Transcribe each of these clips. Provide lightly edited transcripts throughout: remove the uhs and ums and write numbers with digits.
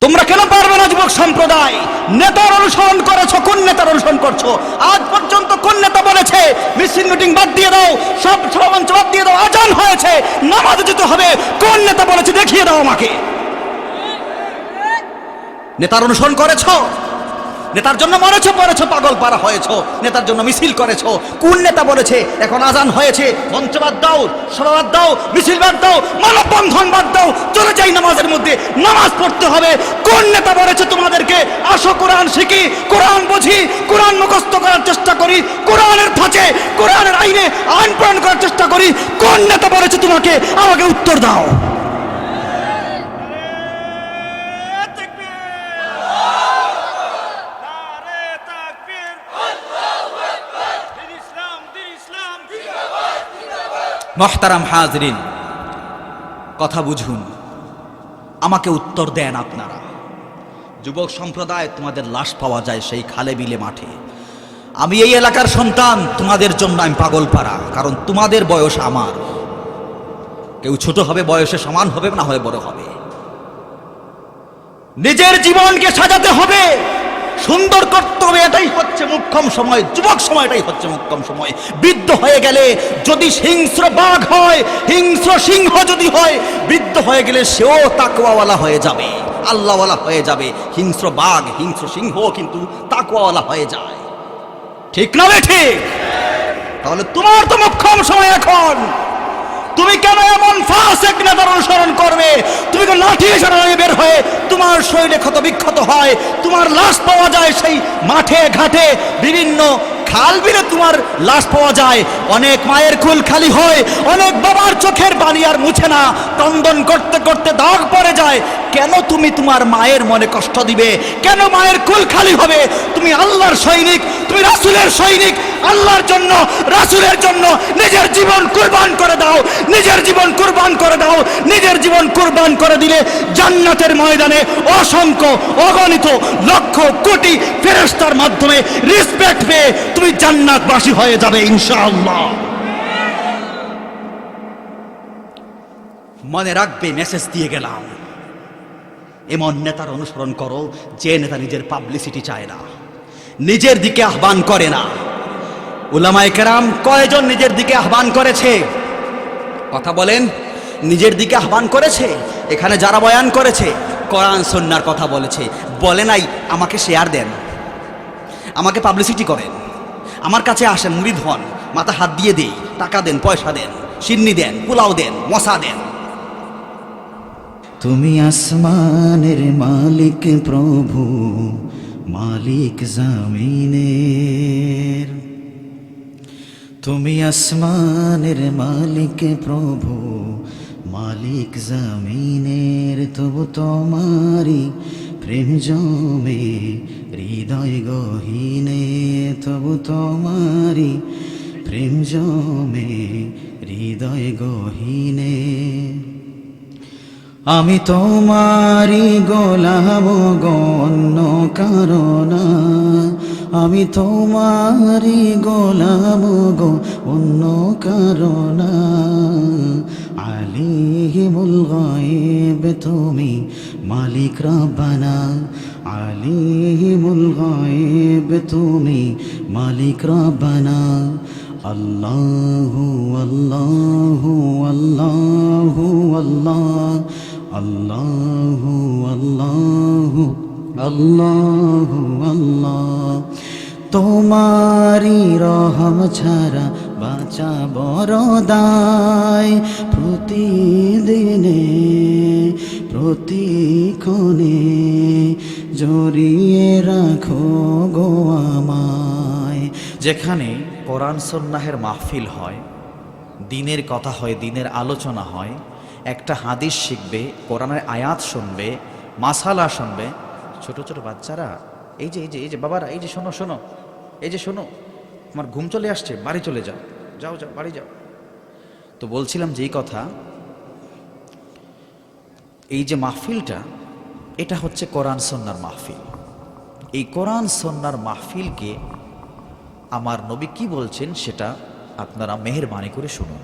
তোমরা কেন পারবে না যুবক সম্প্রদায়? নেতার অনুসরণ করেছো, কোন নেতার অনুসরণ করছো? আজ পর্যন্ত কোন নেতা বলেছে মিছিল মিটিং বাদ দিয়ে দাও, সব সমাবেশ বাদ দিয়ে দাও, আজান হয়েছে নামাজে যেতে হবে? কোন নেতা বলেছে? দেখিয়ে দাও আমাকে। নেতার অনুসরণ করেছো? নেতার জন্য মরেছো, পড়েছো, পাগল পারা হয়েছো, নেতার জন্য মিছিল করেছো? কোন নেতা বলেছে এখন আজান হয়েছে মঞ্চ বাদ দাও, সভা বাদ দাও, মিছিল বাদ দাও, মানববন্ধন বাদ দাও, চলে যাই নামাজের মধ্যে, নামাজ পড়তে হবে? কোন নেতা বলেছে তোমাদেরকে আসো কোরআন শিখি, কোরআন বুঝি, কোরআন মুখস্থ করার চেষ্টা করি, কোরআনের ধাঁচে কোরআনের আইনে আইন প্রণয়ন করার চেষ্টা করি? কোন নেতা বলেছে তোমাকে? আমাকে উত্তর দাও। মুহতারাম হাজরিন, কথা বুঝুন, আমাকে উত্তর দেন আপনারা। যুবক সম্প্রদায়, তোমাদের লাশ পাওয়া যায় সেই খালে বিলে মাঠে। আমি এই এলাকার সন্তান, তোমাদের জন্য আমি পাগল পারা, কারণ তোমাদের বয়স আমার। কেউ ছোট হবে, বয়সে সমান হবে, না হয়ে বড় হবে। নিজের জীবনকে সাজাতে হবে, সুন্দর করতে হবে, এটাই হচ্ছে মুখ্যম সময়। যুবক সময়টাই হচ্ছে মুখ্যম সময়। বৃদ্ধ হয়ে গেলে যদি হিংস্র বাঘ হয়, হিংস্র সিংহ যদি হয়, বৃদ্ধ হয়ে গেলে সেও তাকওয়াওয়ালা হয়ে যাবে, আল্লাহওয়ালা হয়ে যাবে। হিংস্র বাঘ, হিংস্র সিংহ কিন্তু তাকওয়াওয়ালা হয়ে যায়। ঠিক না ঠিক? তাহলে তোমার তো মুখ্যম সময় এখন। তুমি কেন এমন ফাসিক নেতার অনুসরণ করবে? তুমি তো লাঠি এসে বের হয়ে তোমার শরীরে ক্ষত বিক্ষত হয়, তোমার লাশ পাওয়া যায় সেই মাঠে ঘাটে, বিভিন্ন খাল বিলে তোমার লাশ পাওয়া যায়। অনেক মায়ের কুল খালি হয়, অনেক বাবার চোখের পানি আর মুছে না, ক্রন্দন করতে করতে দাগ পড়ে যায়। কেন তুমি তোমার মায়ের মনে কষ্ট দিবে? কেন মায়ের কুল খালি হবে? তুমি আল্লাহর সৈনিক, তুমি রাসূলের সৈনিক। আল্লাহর জন্য, রাসূলের জন্য নিজের জীবন কুরবান করে দাও, নিজের জীবন কুরবান করে দাও। নিজের জীবন কুরবান করে দিলে জান্নাতের ময়দানে অসংখ্য অগণিত লক্ষ কোটি ফেরেশতার মাধ্যমে রেসপেক্ট পেয়ে তুমি জান্নাতবাসী হয়ে যাবে ইনশাআল্লাহ। মনে রাখবে, মেসেজ দিয়ে গেলাম, এমন নেতার অনুসরণ করো যে নেতা নিজের পাবলিসিটি চায় না, নিজের দিকে আহ্বান করে না। উলামায়ে কেরাম কয়জন নিজের দিকে আহ্বান করেছে? কথা বলেন, নিজের দিকে আহ্বান করেছে? এখানে যারা বয়ান করেছে কোরআন সুন্নাহর কথা বলেছে, বলে নাই আমাকে শেয়ার দেন, আমাকে পাবলিসিটি করেন, আমার কাছে আসেন, মুরিদ হন, মাথা হাত দিয়ে দেই, টাকা দেন, পয়সা দেন, সিন্নি দেন, পোলাও দেন, মশা দেন। তুমি আসমানের মালিক প্রভু, মালিক জামিনের। তুমি আসমানের মালিক প্রভু, মালিক জামিনের। তবু তোমারি প্রেম জমে হৃদয় গহীনে, তবু তোমারি প্রেম জমে হৃদয় গহীনে। আমি তোমারি গোলাম গো, অন্য কারো না। আমি তোমারি গোলাম গো, অন্য কারো না। আলিমুল গায়ব তুমি মালিক রব্বানা, আলিমুল গায়ব তুমি মালিক রব্বানা। আল্লাহু আল্লাহু আল্লাহু আল্লাহ, আল্লাহু আল্লাহু আল্লাহু আল্লাহ। তোমারি রহম ছাড়া বাঁচা বড় দায়। প্রতিদিনে প্রতিক্ষণে জড়িয়ে রাখো গো আমায়। যেখানে কোরআন সুন্নাহের মাহফিল হয়, দিনের কথা হয়, দিনের আলোচনা হয়, একটা হাদিস শিখবে, কোরআনের আয়াত শুনবে, মাসালা শুনবে। ছোট ছোট বাচ্চারা এই যে এই যে এই যে বাবারা, এই যে শোনো শোনো, এই যে শোনো, আমার ঘুম চলে আসছে, বাড়ি চলে যাও, যাও যাও বাড়ি যাও। তো বলছিলাম যে এই কথা, এই যে মাহফিলটা, এটা হচ্ছে কোরআন সুন্নাহর মাহফিল। এই কোরআন সুন্নাহর মাহফিলকে আমার নবী কি বলছেন সেটা আপনারা মেহেরবানি করে শুনুন।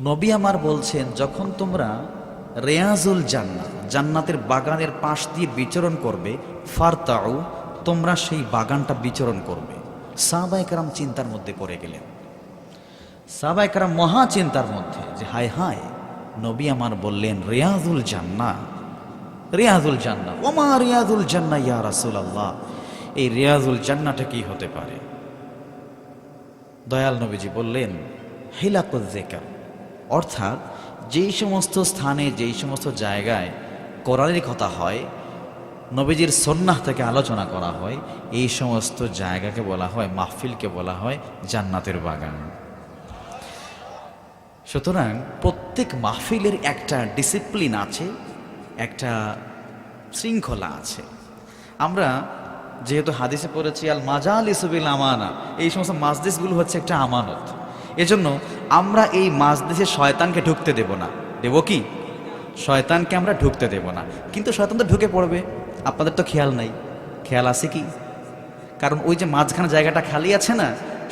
নবী আমার বলছেন, যখন তোমরা রিয়াজুল জান্নাত, জান্নাতের বাগানের পাশ দিয়ে বিচরণ করবে। ফারতাউ, তোমরা সেই বাগানটা বিচরণ করবে। সাহাবায়ে কেরাম চিন্তার মধ্যে পড়ে গেলেন। সাহাবায়ে কেরাম মহা চিন্তার মধ্যে, যে হায় হায়, নবী আমার বললেন রিয়াজুল জান্নাহ, রিয়াজুল জান্নাহ, ওমা রিয়াজুল জান্নাহ ইয়া রাসূলুল্লাহ, এই রিয়াজুল জান্নাহটা কি হতে পারে? দয়াল নবীজি বললেন হিলাকুল যিকর, অর্থাৎ যেই সমস্ত স্থানে, যেই সমস্ত জায়গায় কোরআনের কথা হয়, নবীজির সুন্নাহ থেকে আলোচনা করা হয়, এই সমস্ত জায়গাকে বলা হয়, মাহফিলকে বলা হয় জান্নাতের বাগান। সুতরাং প্রত্যেক মাহফিলের একটা ডিসিপ্লিন আছে, একটা শৃঙ্খলা আছে। আমরা যেহেতু হাদিসে পড়েছি আল মাজালিসু বিল আমানা, এই সমস্ত মাজলিসগুলো হচ্ছে একটা আমানত। এজন্য আমরা এই মাজলিসে শয়তানকে ঢুকতে দেব না। দেব কি? শয়তানকে আমরা ঢুকতে দেব না। কিন্তু শয়তান তো ঢুকে পড়বে, আপনাদের তো খেয়াল নাই। খেয়াল আছে কি? কারণ ওই যে মাঝখানে জায়গাটা খালি আছে না,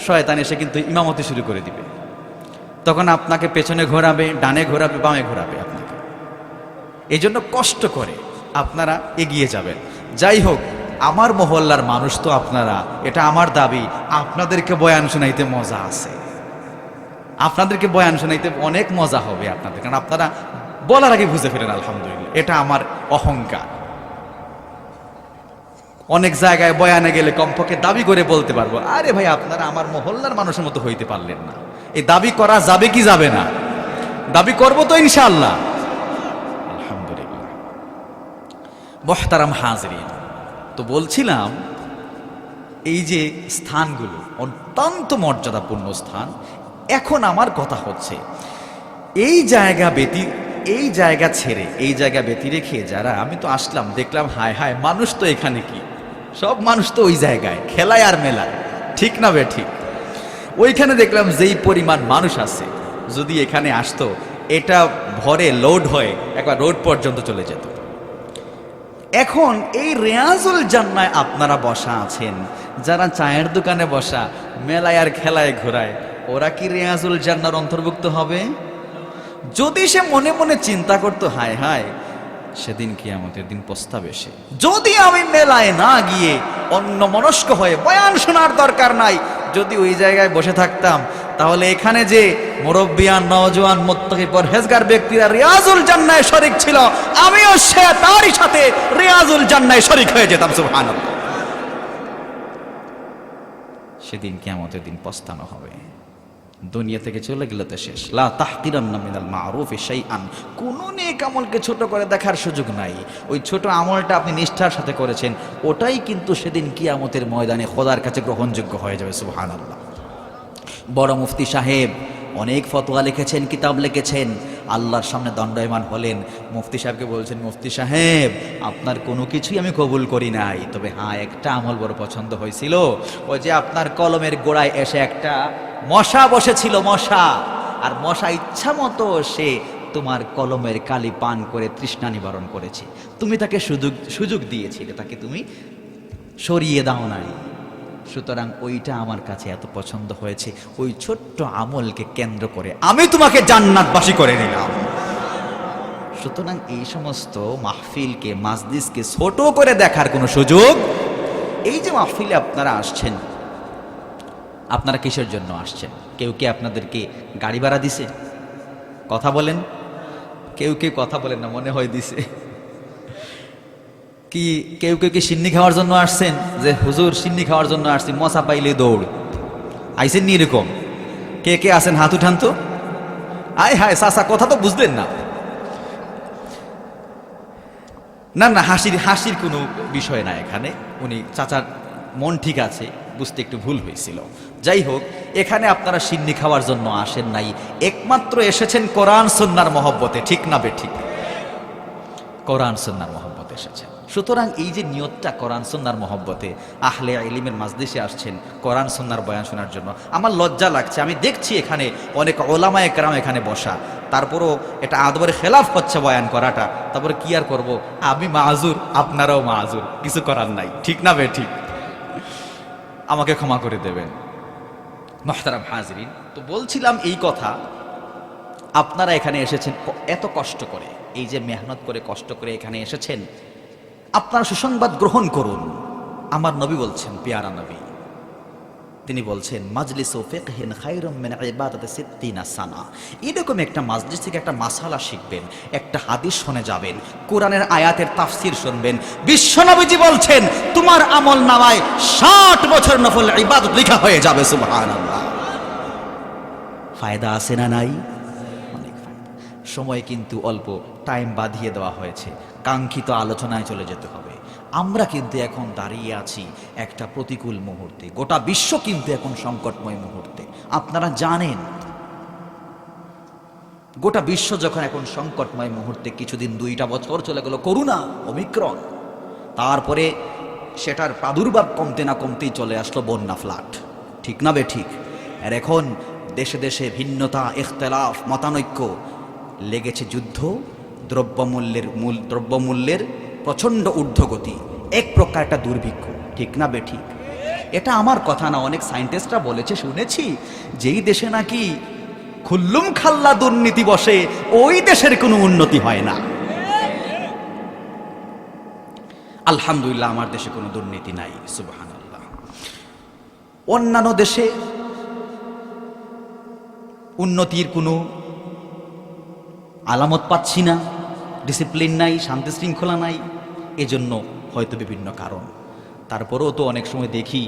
শয়তান এসে কিন্তু ইমামতি শুরু করে দিবে। তখন আপনাকে পেছনে ঘোরাবে, ডানে ঘোরাবে, বামে ঘোরাবে আপনাকে। এই জন্য কষ্ট করে আপনারা এগিয়ে যাবেন। যাই হোক, আমার মহল্লার মানুষ তো আপনারা, এটা আমার দাবি, আপনাদেরকে বয়ান শোনাইতে মজা আছে, আপনাদেরকে বয়ান শোনাইতে অনেক মজা হবে আপনাদের, কারণ আপনারা বলার আগে বুঝে ফেলেন আলহামদুলিল্লাহ, এটা আমার অহংকার। অনেক জায়গায় বয়ানে গেলে কমপক্ষে দাবি করে বলতে পারবো, আরে ভাই আপনারা আমার মহল্লার মানুষের মতো হইতে পারলেন না। এই দাবি করা যাবে কি যাবে না? দাবি করব তো ইনশাআল্লাহ। আলহামদুলিল্লাহ। মুহতারাম হাজিরিন, তো বলছিলাম এই যে স্থানগুলো অত্যন্ত মর্যাদাপূর্ণ স্থান। এখন আমার কথা হচ্ছে এই জায়গা ছেড়ে, এই জায়গা ব্যতি রেখে যারা, আমি তো আসলাম দেখলাম হায় হায় মানুষ তো এখানে কি, সব মানুষ তো ওই জায়গায় খেলায় আর মেলায়, ঠিক না বে ঠিক? ওইখানে দেখলাম যেই পরিমাণ মানুষ আছে, যদি এখানে আসতো এটা ভরে লোড হয়ে একবার রোড পর্যন্ত চলে যেত। এখন এই রিয়াজুল জান্নায় আপনারা বসা আছেন, যারা চায়ের দোকানে বসা, মেলায় আর খেলায় ঘোরায়, ওরা কি রিয়াজুল জান্নার অন্তর্ভুক্ত হবে? যদি সে মনে মনে চিন্তা করতো হায় হায় সেদিন কিয়ামতের দিন পস্তাবে সে, যদি আমি মেলায় না গিয়ে অন্যমনস্ক হয়ে, বয়ান শোনার দরকার নাই, যদি ওই জায়গায় বসে থাকতাম, তাহলে এখানে যে মুরব্বিয়ান, নওজোয়ান, মুত্তাকি, পরহেজগার ব্যক্তিরা রিয়াজুল জান্নায় শরীক ছিল, আমিও সে তারই সাথে রিয়াজুল জান্নায় শরীক হয়ে যেতাম। সুবহানাল্লাহ। সেদিন কিয়ামতের দিন পস্তানো হবে। দুনিয়া থেকে চলে গেলে তো শেষ। লা তাহকিরান্না মিনাল মারুফি শাইআন, কোন নেক আমলকে ছোট করে দেখার সুযোগ নাই। ওই ছোট আমলটা আপনি নিষ্ঠার সাথে করেছেন, ওটাই কিন্তু সেদিন কিয়ামতের ময়দানে খোদার কাছে গ্রহণযোগ্য হয়ে যাবে। সুবহানাল্লাহ। বড় মুফতি সাহেব অনেক ফতোয়া লিখেছেন, কিতাব লিখেছেন, আল্লাহর সামনে দণ্ডায়মান হলেন। মুফতি সাহেবকে বলছেন, মুফতি সাহেব আপনার কোনো কিছুই আমি কবুল করি নাই, তবে হ্যাঁ একটা আমল বড় পছন্দ হয়েছিল, ওই যে আপনার কলমের গোড়ায় এসে একটা মশা বসেছিল, মশা, আর মশা ইচ্ছা মতো সে তোমার কলমের কালি পান করে তৃষ্ণা নিবারণ করেছে, তুমি তাকে সুযোগ দিয়েছিলে, তাকে তুমি সরিয়ে দাও নাই। সুতরাং ওইটা আমার কাছে এত পছন্দ হয়েছে, ওই ছোট্ট আমলকে কেন্দ্র করে আমি তোমাকে জান্নাতবাসী করে নিলাম। সুতরাং এই সমস্ত মাহফিলকে, মাজলিসকে ছোট করে দেখার কোনো সুযোগ, এই যে মাহফিলে আপনারা আসছেন, আপনারা কিসের জন্য আসছেন? কেউ কে আপনাদেরকে গাড়ি ভাড়া দিছে? কথা বলেন। কেউ কেউ কথা বলেন না, মনে হয় দিছে। কি কেউ কেউ কি সিন্নি খাওয়ার জন্য আসছেন, যে হুজুর সিন্নি খাওয়ার জন্য আসছি, মশা পাইলে দৌড় আইসেন নি? এরকম কে কে আসেন? হাত উঠান তো। আয় হায় চাচা, কথা তো বুঝলেন না। না না, হাসির কোনো বিষয় না এখানে। উনি চাচার মন ঠিক আছে, বুঝতে একটু ভুল হয়েছিল। যাই হোক, এখানে আপনারা সিন্নি খাওয়ার জন্য আসেন নাই, একমাত্র এসেছেন কোরআন সুন্নাহর মহব্বতে, ঠিক না বে ঠিক? কোরআন সুন্নাহর মহব্বতে এসেছেন। সুতরাং এই যে নিয়তটা কোরআন সুন্নাহর মহব্বতে, আহলে ইলমের মাজলিসে আসছেন কোরআন সুন্নাহর বয়ান শোনার জন্য। আমার লজ্জা লাগছে, আমি দেখছি এখানে অনেক ওলামায়ে কেরাম এখানে বসা, তারপরও এটা আদবের খেলাফ হচ্ছে বয়ান করাটা। তারপরে কি আর করব, আমি মাযুর, আপনারাও মাযুর, কিছু করার নাই, ঠিক না বে ঠিক? আমাকে ক্ষমা করে দেবেন। মুহতারাম হাজিরিন, তো বলছিলাম এই কথা, আপনারা এখানে এসেছেন এত কষ্ট করে, এই যে মেহনত করে কষ্ট করে এখানে এসেছেন, আপনারা সুসংবাদ গ্রহণ করুন। আমার নবী বলছেন, পেয়ারা নবী, তিনি বলছেন মাজলিসু ফিকহিন খায়রুম মিন ইবাদাতি সিত্তিনা সানা। এরকম একটা মাজলিস থেকে একটা মাসালা শিখবেন, একটা হাদিস শুনে যাবেন, কোরআনের আয়াতের তাফসীর শুনবেন। বিশ্বনবীজি বলছেন তোমার আমল নামায় 60 বছর নফল ইবাদত লেখা হয়ে যাবে। সুবহানাল্লাহ। ফায়দা আছে না নাই? অনেক ফায়দা। সময় কিন্তু অল্প, টাইম বাঁধিয়ে দেওয়া হয়েছে, কাঙ্ক্ষিত আলোচনায় চলে যেতে হবে। আমরা কিন্তু এখন দাঁড়িয়ে আছি একটা প্রতিকূল মুহূর্তে, গোটা বিশ্ব কিন্তু এখন সংকটময় মুহূর্তে। আপনারা জানেন গোটা বিশ্ব যখন এখন সংকটময় মুহূর্তে, কিছুদিন 2টা বছর চলে গেল করোনা, ওমিক্রন, তারপরে সেটার প্রাদুর্ভাব কমতে না কমতেই চলে আসলো বন্যা, ফ্লাড, ঠিক না বে ঠিক? আর এখন দেশে দেশে ভিন্নতা, ইখতিলাফ, মতানৈক্য, লেগেছে যুদ্ধ, দ্রব্যমূল্যের প্রচণ্ড ঊর্ধ্বগতি, এক প্রকার একটা দুর্ভিক্ষ, ঠিক না বে ঠিক? এটা আমার কথা না, অনেক সায়েন্টিস্টরা বলেছে, শুনেছি, যেই দেশে নাকি খুল্লুম খাল্লা দুর্নীতি বসে ওই দেশের কোনো উন্নতি হয় না। আলহামদুলিল্লাহ আমার দেশে কোনো দুর্নীতি নাই, সুবহানাল্লাহ। অন্যান্য দেশে উন্নতির কোনো আলামত পাচ্ছি না, ডিসিপ্লিন নাই, শান্তি শৃঙ্খলা নাই, এজন্য হয়তো বিভিন্ন কারণ। তারপরেও তো অনেক সময় দেখি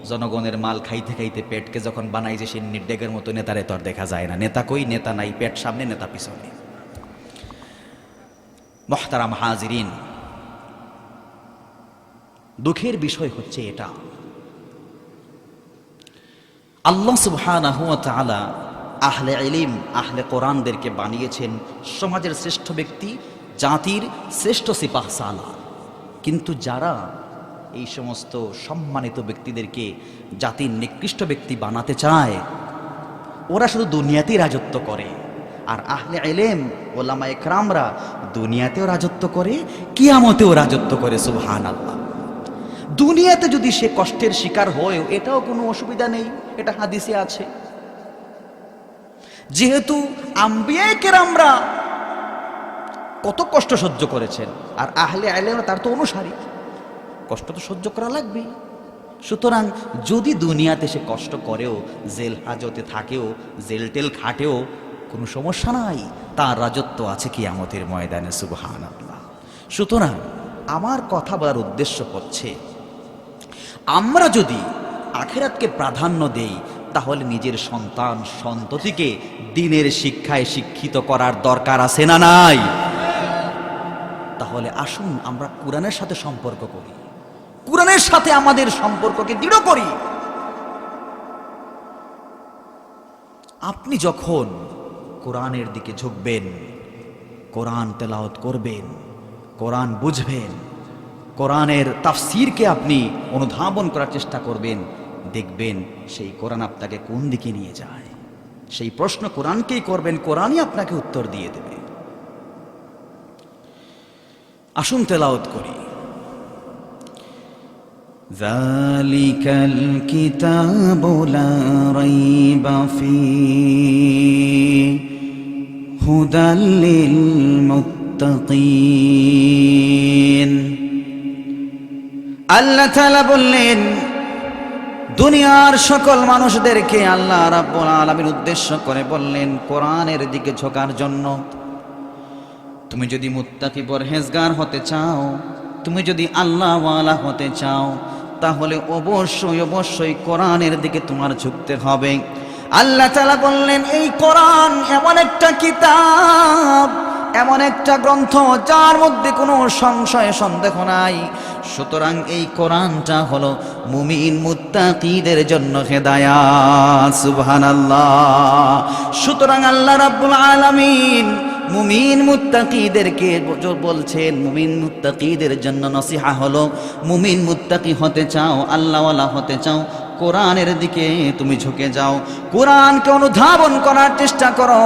জনগণের মাল খাইতে খাইতে পেটকে যখন বানাই যে সে নির্ডেকের মতো নেতারে তো আর দেখা যায় না। নেতা কই? নেতা নাই, পেট সামনে, নেতা পিছনে। মুহতারাম হাজিরিন, দুঃখের বিষয় হচ্ছে এটা, আল্লাহ সুবহানাহু ওয়া তাআলা আহলে ইলম, আহলে কোরআনদেরকে বানিয়েছেন সমাজের শ্রেষ্ঠ ব্যক্তি, জাতির শ্রেষ্ঠ সিপাহ সালার। কিন্তু যারা এই সমস্ত সম্মানিত ব্যক্তিদেরকে জাতির নিকৃষ্ট ব্যক্তি বানাতে চায়, ওরা শুধু দুনিয়াতেই রাজত্ব করে। আর আহলে ইলম, ওলামা ইকরামরা দুনিয়াতেও রাজত্ব করে, কিয়ামতেও রাজত্ব করে। সুবহানাল্লাহ। দুনিয়াতে যদি সে কষ্টের শিকার হয়, এটাও কোনো অসুবিধা নেই, এটা হাদিসে আছে। যেহেতু আম্বিয়ায়ে কেরামরা কত কষ্ট সহ্য করেছেন, আর আহলে ইলম তার তো অনুসারী, কষ্ট তো সহ্য করা লাগবেই। সুতরাং যদি দুনিয়াতে সে কষ্ট করেও, জেল হাজতে থাকেও, জেল টেল খাটেও, কোনো সমস্যা নাই, তার রাজত্ব আছে কিয়ামতের ময়দানে। সুবহানাল্লাহ। সুতরাং আমার কথা বলার উদ্দেশ্য হচ্ছে, আমরা যদি আখিরাতকে প্রাধান্য দেই, তাহলে নিজের সন্তান সন্ততিকে দ্বীনের শিক্ষায় শিক্ষিত করার দরকার আছে না নাই? তাহলে আসুন আমরা কোরআনের সাথে সম্পর্ক করি, কোরআনের সাথে আমাদের সম্পর্ককে দৃঢ় করি। আপনি যখন কোরআনের দিকে ঝুঁকবেন, কোরআন তেলাওয়াত করবেন, কোরআন বুঝবেন, কোরআনের তাফসীরকে আপনি অনুধাবন করার চেষ্টা করবেন, দেখবেন সেই কোরআন আপনাকে কোন দিকে নিয়ে যায়। সেই প্রশ্ন কোরআনকেই করবেন, কোরআনই আপনাকে উত্তর দিয়ে দেবে। আসুন তেলাওয়াত করি। যালিকাল কিতাবু লা রাইবা ফীহি হুদাল লিল মুত্তাকিন। আল্লাহ তাআলা বললেন, দুনিয়ার সকল মানুষদেরকে আল্লাহ রাব্বুল আলামিন উদ্দেশ্য করে বললেন কোরআনের দিকে ঝোঁকার জন্য। তুমি যদি মুত্তাকি পরহেজগার হতে চাও, তুমি যদি আল্লাহওয়ালা হতে চাও, তাহলে অবশ্যই অবশ্যই কোরআনের দিকে তোমার ঝুঁকতে হবে। আল্লাহ তাআলা বললেন, এই কোরআন এমন একটা কিতাব, এমন একটা গ্রন্থ যার মধ্যে কোনো সংশয় সন্দেহ নাই। সুতরাং এই কোরআনটা হলো মুমিন মুত্তাকিদের জন্য হেদায়াত। সুবহানাল্লাহ। সুতরাং আল্লাহ রাব্বুল আলামিন মুমিন মুত্তাকিদেরকে বলছেন, মুমিন মুত্তাকিদের জন্য নসিহা হলো, মুমিন মুত্তাকি হতে চাও, আল্লাহওয়ালা হতে চাও, কোরআনের দিকে তুমি ঝুঁকে যাও, কোরআনকে অনুধাবন করার চেষ্টা করো,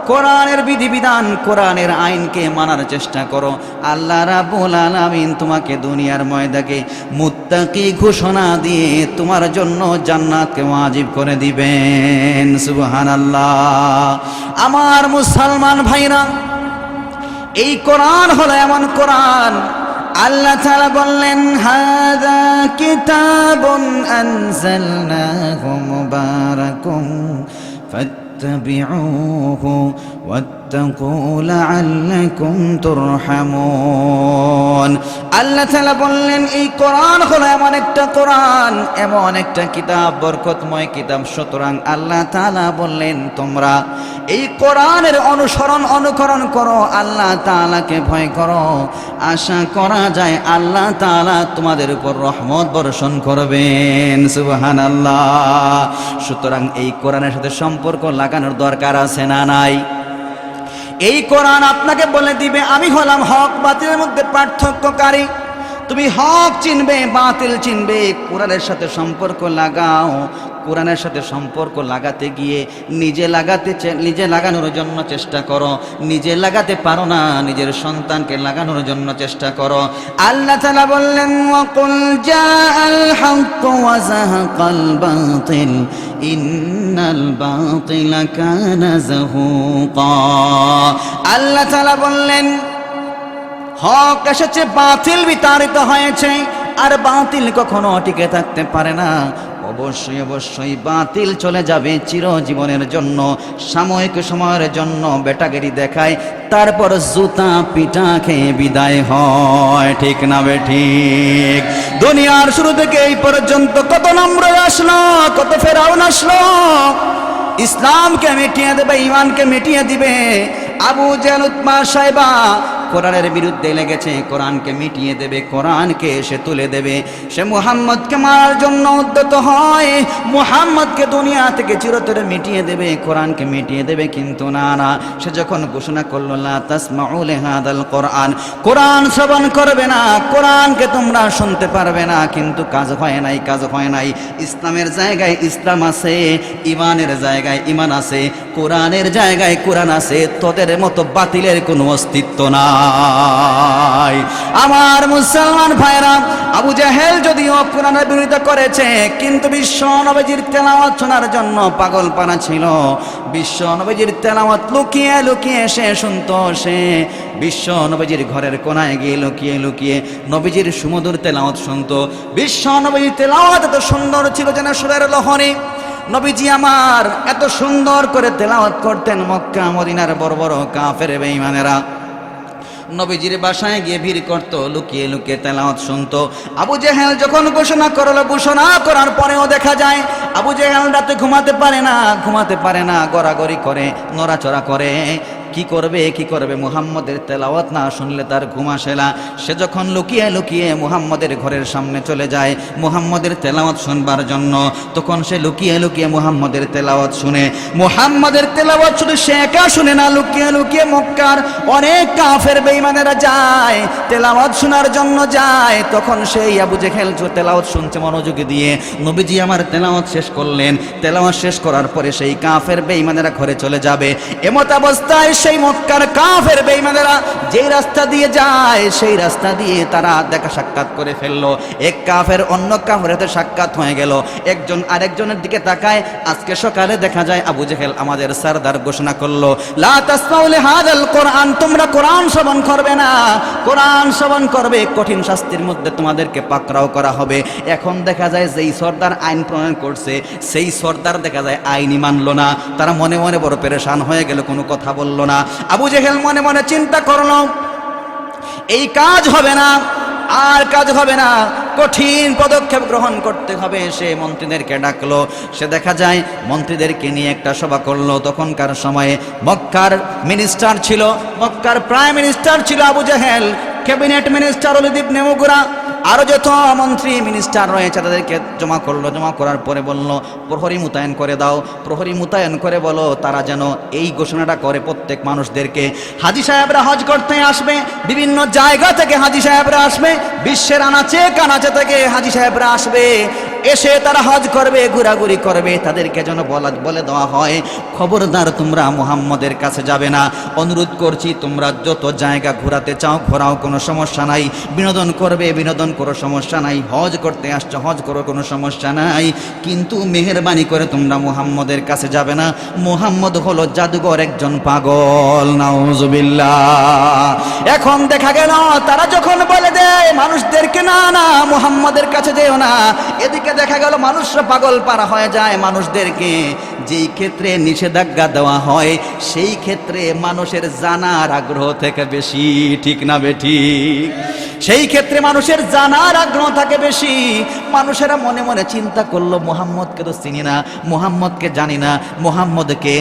কোরআনের বিধিবিধান, কোরআনের আইনকে মানার চেষ্টা করো। আল্লাহ রাব্বুল আলামিন তোমাকে দুনিয়ার ময়দানে মুত্তাকি ঘোষণা দিয়ে তোমার জন্য জান্নাতকে ওয়াজিব করে দিবেন। সুবহানাল্লাহ। আমার মুসলমান ভাইরা, এই কোরআন হলো এমন কোরআন, আল্লাহ তাআলা বললেন হাযা কিতাবুন আনজালনাহু মুবারাকুন ফাত্তাবিউহু ওয়াত্তাকু লাআল্লাকুম তুরহামুন। আল্লাহ তাআলা বললেন এই কোরআন হলো এমন একটা কোরআন, এমন একটা কিতাব, বরকতময় কিতাব, সুতরাং আল্লাহ তাআলা বললেন তোমরা এই কোরআনের অনুকরণ করো, আল্লাহ তাআলাকে ভয় করো, আশা করা যায় আল্লাহ তাআলা তোমাদের উপর রহমত বর্ষণ করবেন। সুবহানাল্লাহ। সুতরাং এই কোরআনের সাথে সম্পর্ক লাগানোর দরকার আছে না নাই? এই কোরআন আপনাকে বলে দিবে আমি হলাম হক বাতিলের মধ্যে পার্থক্যকারী। তুমি হক চিনবে, বাতিল চিনবে। কোরআনের সাথে সম্পর্ক লাগাও। কোরআনের সাথে সম্পর্ক লাগাতে গিয়ে নিজে লাগানোর জন্য চেষ্টা করো। নিজে লাগাতে পারো না, নিজের সন্তানকে লাগানোর জন্য চেষ্টা করো। আল্লাহ তাআলা বললেন ওয়াকুল জাআল হক ওয়া যাহাকাল বাতিল ইন্নাল বাতিলা কানা যাহুকা। আল্লাহ তাআলা বললেন হক এসেছে, বাতিল বিতাড়িত হয়েছে, আর বাতিল কখনো টিকে থাকতে পারে না। অবশ্যই বাতিল চলে যাবে চিরজীবনের জন্য, সাময়িক সময়ের জন্য বেটাগিরি দেখায়, তারপর জুতা পিটা খেয়ে বিদায় হয়। ঠিক না বেঠিক? দুনিয়ার শুরু থেকে এই পর্যন্ত কত নম্বর আসলো, কত ফেরাউন আসলো, ইসলামকে মিটিয়ে দেবে, ইমানকে মিটিয়ে দিবে। আবু জাহল, উতবা, সাইবা কোরআনের বিরুদ্ধে লেগেছে, কোরআনকে মিটিয়ে দেবে, কোরআনকে সে তুলে দেবে। সে মুহাম্মদকে মারার জন্য উদ্যত হয়, মুহাম্মদকে দুনিয়া থেকে চিরতরে মিটিয়ে দেবে, কোরআনকে মিটিয়ে দেবে। কিন্তু না, সে যখন ঘোষণা করলো লা তাসমাউ লিহাদাল কোরআন, কোরআন শ্রবণ করবে না, কোরআনকে তোমরা শুনতে পারবে না, কিন্তু কাজ হয় নাই। ইসলামের জায়গায় ইসলাম আছে, ইমানের জায়গায় ইমান আছে, কোরআনের জায়গায় কোরআন আছে। তোদের মতো বাতিলের কোনো অস্তিত্ব না। আমার মুসলমান ভাইরা, আবু জাহেল যদিও কোরআনের বিরোধিতা করেছে, কিন্তু বিশ্ব নবীজির তেলাওয়াত শোনার জন্য পাগলপানা ছিল। বিশ্ব নবীজির তেলাওয়াত লুকিয়ে লুকিয়ে সে শুনতো। সে বিশ্ব নবীজির ঘরের কোনায় গিয়ে লুকিয়ে নবীজির সুমধুর তেলাওয়াত শুনতো। বিশ্ব নবীজির তেলাওয়াত এত সুন্দর ছিল যেন সুরের লহরী। নবীজি আমার এত সুন্দর করে তেলাওয়াত করতেন, মক্কা মদিনার বড় বড় কাফের বেঈমানেরা নবীজির বাসায় গিয়ে ভিড় করতো, লুকিয়ে লুকিয়ে তেলাওয়াত শুনতো। আবু জেহেল যখন ঘোষণা করার পরেও দেখা যায় আবু জেহেল রাতে ঘুমাতে পারে না, গড়াগড়ি করে, নড়াচড়া করে। কি করবে মুহাম্মদের তেলাওয়াত না শুনলে তার ঘুম আসে না। সে যখন লুকিয়ে লুকিয়ে মুহাম্মদের ঘরের সামনে চলে যায় মুহাম্মদের তেলাওয়াত শুনবার জন্য, তখন সে লুকিয়ে লুকিয়ে মুহাম্মদের তেলাওয়াত শুনে। মুহাম্মদের তেলাওয়াত শুধু সে একা শুনে না, লুকিয়ে লুকিয়ে মক্কার অনেক কাফের বেঈমানেরা যায়, তেলাওয়াত শোনার জন্য যায়। তখন সেই আবু জেহেল তেলাওয়াত শুনছে মনোযোগী দিয়ে। নবীজি আমার তেলাওয়াত শেষ করলেন, তেলাওয়াত শেষ করার পরে সেই কাফের বেঈমানেরা ঘরে চলে যাবে। এমত অবস্থায় সেই মক্কার কাফের বেঈমানেরা যেই রাস্তা দিয়ে যায় সেই রাস্তা দিয়ে তারা দেখা সাক্ষাৎ করে ফেললো। এক কাফের অন্য কাফের সাথে সাক্ষাৎ হয়ে গেল। একজন আরেকজনের দিকে তাকায়। আজকে সকালে দেখা যায় আবু জেহেল আমাদের সরদার ঘোষণা করলো লা তাসমাউ লিহাদাল কোরআন, তোমরা কোরআন শ্রবণ করবে না, কোরআন শ্রবণ করবে কঠিন শাস্তির মধ্যে তোমাদেরকে পাকড়াও করা হবে। এখন দেখা যায় যেই সরদার আইন প্রণয়ন করছে সেই সরদার দেখা যায় আইনই মানলো না। তারা মনে মনে বড় পেরেশান হয়ে গেল, কোনো কথা বললো না। আবু জেহেল মনে মনে চিন্তা করলো এই কাজ হবে না, আর কাজ হবে না, কঠিন পদক্ষেপ গ্রহণ করতে হবে। সে মন্ত্রীদেরকে ডাকলো। সে দেখা যায় মন্ত্রীদেরকে নিয়ে একটা সভা করলো। তখনকার সময়ে মক্কার মিনিস্টার ছিল, মক্কার প্রাইম মিনিস্টার ছিল Abu Jahl, cabinet minister Walid ইবনে মুগরা, আরো যত মন্ত্রী মিনিস্টার রয়েছে তাদেরকে জমা করলো। জমা করার পরে বলল প্রহরী মোতায়েন করে দাও, প্রহরী মোতায়েন করে বলো তারা যেন এই ঘোষণাটা করে প্রত্যেক মানুষদেরকে। হাজী সাহেবরা হজ করতে আসবে, বিভিন্ন জায়গা থেকে হাজী সাহেবরা আসবে, বিশ্বের আনাচে কানাচে থেকে হাজী সাহেবরা আসবে। এসে তারা হজ করবে, ঘোরাঘুরি করবে, তাদেরকে যেন বলে দেওয়া হয় খবরদার তোমরা মুহাম্মদের কাছে যাবে না। অনুরোধ করছি তোমরা যত জায়গা ঘোরাতে চাও ঘোরাও, কোনো সমস্যা নাই। বিনোদন করবে বিনোদন করো, সমস্যা নাই। হজ করতে আসছো হজ করো, কোনো সমস্যা নাই। কিন্তু মেহেরবানি করে তোমরা মুহাম্মদের কাছে যাবে না। মুহাম্মদ হলো জাদুঘর, একজন পাগল। নাউজুবিল্লাহ। এখন দেখা গেল তারা যখন বলে দেয় মানুষদেরকে না না মুহাম্মদের কাছে যেও না, এদিকে দেখা গেল মানুষরা পাগল পারা হয়ে যায় মানুষদেরকে। যেই ক্ষেত্রে নিষেধাজ্ঞা দেওয়া হয় সেই ক্ষেত্রে মানুষের জানার আগ্রহ থেকে বেশি, ঠিক না বেঠিক? সেই ক্ষেত্রে মানুষের জানার আগ্রহ থাকে বেশি। মানুষেরা মনে মনে চিন্তা করলো মুহাম্মদকে তো চিনি না, মুহাম্মদকে জানি না, মুহাম্মদকে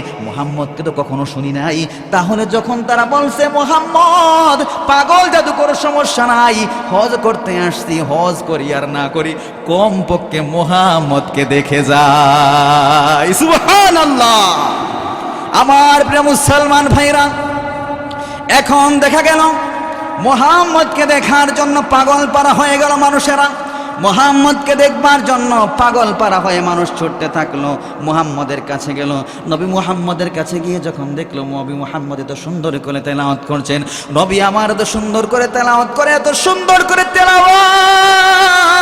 তো কখনো শুনি নাই। তাহলে যখন তারা বলছে মুহাম্মদ পাগল জাদুকর, সমস্যা নাই, হজ করতে আসছি, হজ করি আর না করি কমপক্ষে মুহাম্মদকে দেখে যাই। সুবহানাল্লাহ। আমার প্রিয় মুসলমান ভাইরা, এখন দেখা গেল মুহাম্মদকে দেখার জন্য পাগল পারা হয়ে গেল মানুষেরা। মুহাম্মদকে দেখবার জন্য পাগল পারা হয়ে মানুষ ছুটতে থাকলো, মুহাম্মদের কাছে গেল। নবী মুহাম্মদের কাছে গিয়ে যখন দেখলো নবী মুহাম্মদ এত সুন্দর করে তেলাওয়াত করছেন, নবী আমার এত সুন্দর করে তেলাওয়াত করে, এত সুন্দর করে তেলাওয়াত,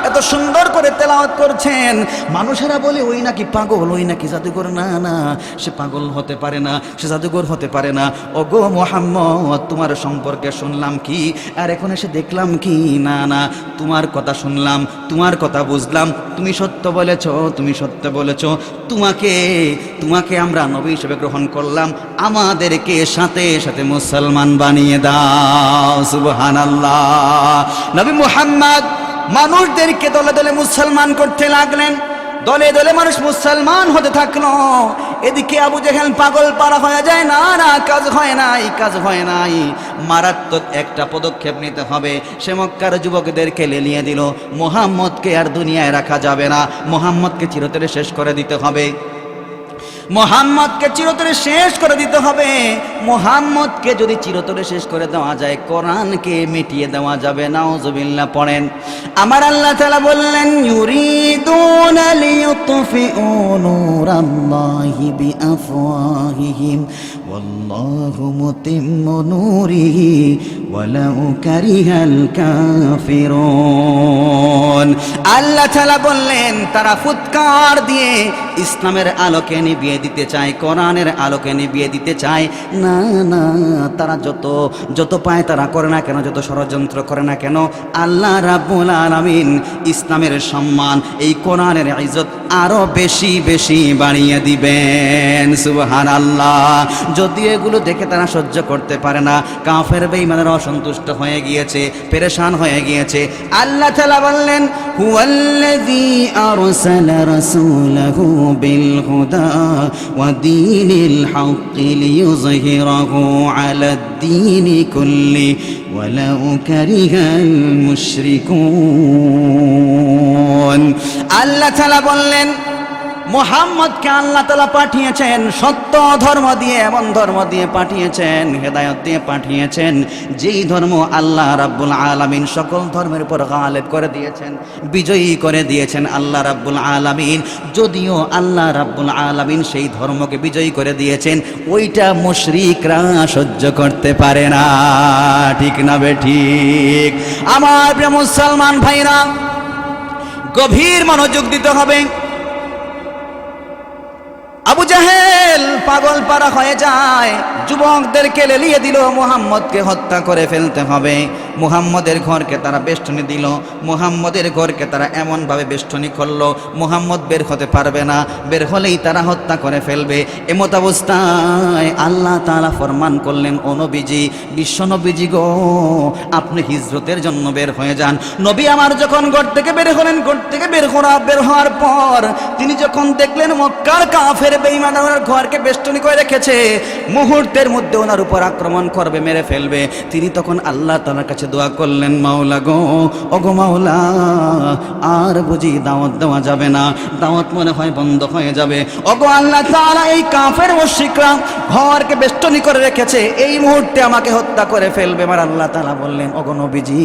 এত সুন্দর করে তেলাওয়াত করছেন, মানুষেরা বলে ওই নাকি পাগল, ওই নাকি জাদুঘর। না না, সে পাগল হতে পারে না, সে জাদুঘর হতে পারে না। ওগো মুহাম্মদ তোমার সম্পর্কে শুনলাম কি, আর এখন এসে দেখলাম কি, না না তোমার কথা শুনলাম, তোমার কথা বুঝলাম, তুমি সত্য বলেছো, তুমি সত্য বলেছো। তোমাকে আমরা নবী হিসেবে গ্রহণ করলাম, আমাদেরকে সাথে সাথে মুসলমান বানিয়ে দাও। সুবহানাল্লাহ। নবী মুহাম্মদ মানুষদেরকে দলে দলে মুসলমান করতে লাগলেন, দলে দলে মানুষ মুসলমান হতে থাকলো। এদিকে আবু জেহেল পাগল পারা হয়ে যায়, না না কাজ হয় নাই, কাজ হয় নাই, মারাত্মক একটা পদক্ষেপ নিতে হবে। সে মক্কার যুবকদেরকে লেলিয়ে দিল, মুহাম্মদকে আর দুনিয়ায় রাখা যাবে না, মুহাম্মদকে চিরতরে শেষ করে দিতে হবে, মুহাম্মদকে চিরতরে শেষ করে দিতে হবে। মুহাম্মদকে যদি চিরতরে শেষ করে দেওয়া যায় কোরআনকে মিটিয়ে দেওয়া যাবে। নাউজুবিল্লাহ। পড়েন, আমার আল্লাহ তাআলা বললেন ইউরিদুনা লিইউতফিউ নূরাল্লাহি বিআফওয়াহিহিম ওয়াল্লাহু মুতিম্মু নূরিহি ওয়ালাউ কারিহাল কাফিরুন। আল্লাহ তাআলা বললেন তারা ফুৎকার দিয়ে ইসলামের আলোকে নিভিয়ে দিতে চায়, কোরআনের আলোকে নিভিয়ে দিতে চায়। না না, তারা যত পায় তারা করে না কেন, যত ষড়যন্ত্র করে না কেন, আল্লাহ রাব্বুল আলামিন ইসলামের সম্মান, এই কোরআনের ইজ্জত আরো বেশি বেশি বাড়িয়ে দিবেন। সুবহানাল্লাহ। যদি এগুলো দেখে তারা সহ্য করতে পারে না, কাফের বেঈমানেরা অসন্তুষ্ট হয়ে গিয়েছে, পেরেশান হয়ে গিয়েছে। আল্লাহ তাআলা বললেন হুয়াল্লাযী আরসালা রাসূলাহু বিল হুদা ওয়া দীনিল হাক্কি লিইয়ুযহিরাহু আলাদ-দীনি কুল্লি ওয়ালাউ কারিহাল মুশরিকুন। আল্লাহ তাআলা বললেন মুহাম্মদকে আল্লাহ তাআলা পাঠিয়েছেন সত্য ধর্ম দিয়ে, এমন ধর্ম দিয়ে পাঠিয়েছেন, হেদায়েত দিয়ে পাঠিয়েছেন, যেই ধর্ম আল্লাহ রাব্বুল আলামিন সকল ধর্মের উপর গালেব করে দিয়েছেন, বিজয়ী করে দিয়েছেন আল্লাহ রাব্বুল আলামিন। যদিও আল্লাহ রাব্বুল আলামিন সেই ধর্মকে বিজয়ী করে দিয়েছেন, ওইটা মুশরিকরা সহ্য করতে পারে না, ঠিক না বেঠিক? আমার প্রিয় মুসলমান ভাইরা, গভীর মনোযোগ দিতে হবে। আবু জাহেল পাগল পারা হয়ে যায়, যুবকদেরকে লেলিয়ে দিল, মুহাম্মদকে হত্যা করে ফেলতে হবে। মুহাম্মদের ঘরকে তারা বেষ্টনী দিল, মুহাম্মদের ঘরকে তারা এমনভাবে বেষ্টনী করলো মুহাম্মদ বের হতে পারবে না, বের হলেই তারা হত্যা করে ফেলবে। এমত অবস্থায় আল্লাহ তাআলা ফরমান করলেন, ও নবীজি, বিশ্ব নবীজি গো, আপনি হিজরতের জন্য বের হয়ে যান। নবী আমার যখন ঘর থেকে বের হলেন, ঘর থেকে বের হওয়ার পর তিনি যখন দেখলেন মক্কার কাফের বেঈমান ওনার ঘরকে বেষ্টনী করে রেখেছে, মুহূর্তের মধ্যে ওনার উপর আক্রমণ করবে, মেরে ফেলবে, তিনি তখন আল্লাহ তাআলার কাছে দোয়া করলেন, মাওলা গো, ওগো মাওলা, আর বুঝি দাওয়াত দেওয়া যাবে না, দাওয়াত মনে হয় বন্ধ হয়ে যাবে। ওগো আল্লাহ তাআলা, এই কাফের মুশরিকরা ঘরকে বেষ্টনী করে রেখেছে, এই মুহূর্তে আমাকে হত্যা করে ফেলবে। আমার আল্লাহ তাআলা বললেন, ওগো নবীজি,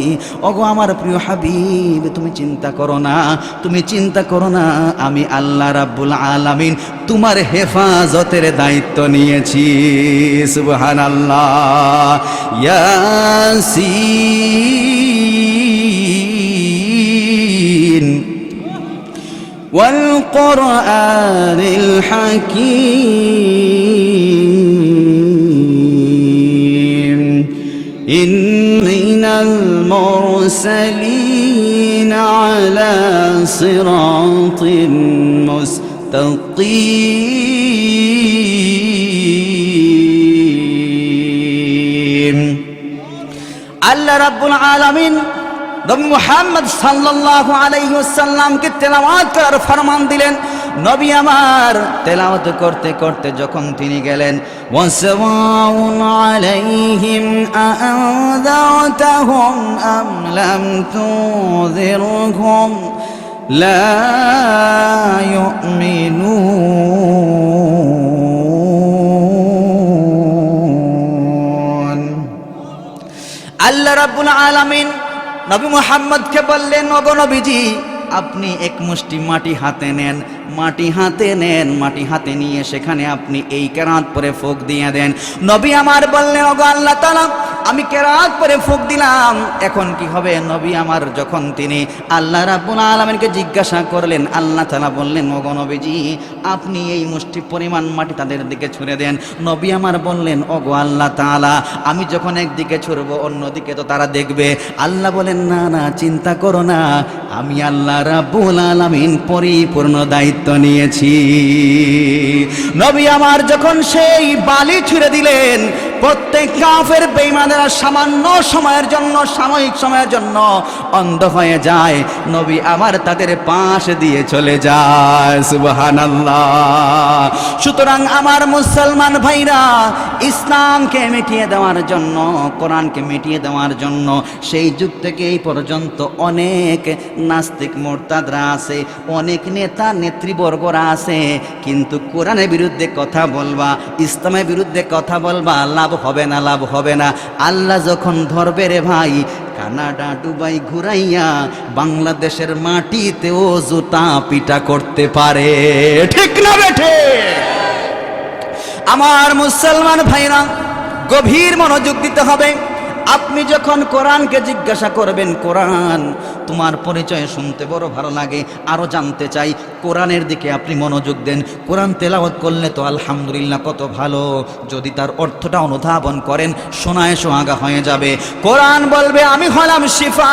ওগো আমার প্রিয় হাবিব, তুমি চিন্তা করো না, তুমি চিন্তা করো না, আমি আল্লাহ রাব্বুল আলামিন তোমার হেফাজতের দায়িত্ব নিয়েছি। সুবহানাল্লাহ। ইয়াসিন ওয়াল কুরআনিল হাকীম ইন্নাল মুরসালিন আলা সিরাতিন মুস্তাকিম। আল্লাহ রাব্বুল আলামিন নবী মুহাম্মদ সাল্লাল্লাহু আলাইহি ওয়াসাল্লামকে তেলাওয়াত করার ফরমান দিলেন। নবী আমার তেলাওয়াত করতে করতে যখন তিনি গেলেন, ওয়াসাওয়াউন আলাইহিম আ'আযাতাহুম আম লাম তুযিরহুম লা ইউমিনুন। আল্লাহ রাব্বুল আলামিন নবী মুহাম্মদকে বললেন, ওগো নবীজি, আপনি এক মুষ্টি মাটি হাতে নেন, মাটি হাতে নেন, মাটি হাতে নিয়ে সেখানে আপনি এই কেরাত পরে ফুঁক দিয়ে দেন। নবী আমার বললেন, ওগো আল্লাহ তাআলা, আমি কেরাত পরে ফুঁক দিলাম, এখন কি হবে? নবী আমার যখন তিনি আল্লাহ রাব্বুল আলামিনকে জিজ্ঞাসা করলেন, আল্লাহ তাআলা বললেন, ওগো নবীজি, আপনি এই মুষ্টি পরিমাণ মাটি তাদের দিকে ছুঁড়ে দেন। নবী আমার বললেন, ওগো আল্লাহ তাআলা, আমি যখন একদিকে ছুঁড়বো অন্যদিকে তো তারা দেখবে। আল্লাহ বলেন, না না, চিন্তা করো না, আমি আল্লাহ রাব্বুল আলামিন পরিপূর্ণ দায়িত্ব নিয়েছি। নবী আমার যখন সেই বালি ছুঁড়ে দিলেন, প্রত্যেক কাফের বেঈমানেরা সামান্য সময়ের জন্য, সাময়িক সময়ের জন্য অন্ধ হয়ে যায়। নবী আমার তাদের পাশ দিয়ে চলে যায়। সুবহানাল্লাহ। সুতরাং আমার মুসলমান ভাইরা, ইসলামকে মিটিয়ে দেওয়ার জন্য, কোরআনকে মিটিয়ে দেওয়ার জন্য সেই যুগ থেকে এই পর্যন্ত অনেক নাস্তিক মুরতাদরা আছে, অনেক নেতা নেতৃবর্গরা আছে, কিন্তু কোরআনের বিরুদ্ধে কথা বলবা, ইসলামের বিরুদ্ধে কথা বলবা, লাভ হবে না, লাভ হবে না। আল্লাহ যখন ধরবে রে ভাই, কানাডা দুবাই ঘুরাইয়া বাংলাদেশের মাটিতেও জুতা পিটা করতে পারে। ঠিক না বেঠে? আমার মুসলমান ভাইরা, গভীর মনোযোগ দিতে হবে। আপনি যখন কোরআনকে জিজ্ঞাসা করবেন, কোরআন তোমার পরিচয় শুনতে বড় ভালো লাগে, আরো জানতে চাই, কোরআনের দিকে আপনি মনোযোগ দেন। কোরআন তেলাওয়াত করলে তো আলহামদুলিল্লাহ কত ভালো, যদি তার অর্থটা অনুধাবন করেন, শোনায় সোহাগা হয়ে যাবে। কোরআন বলবে, আমি হলাম শিফা,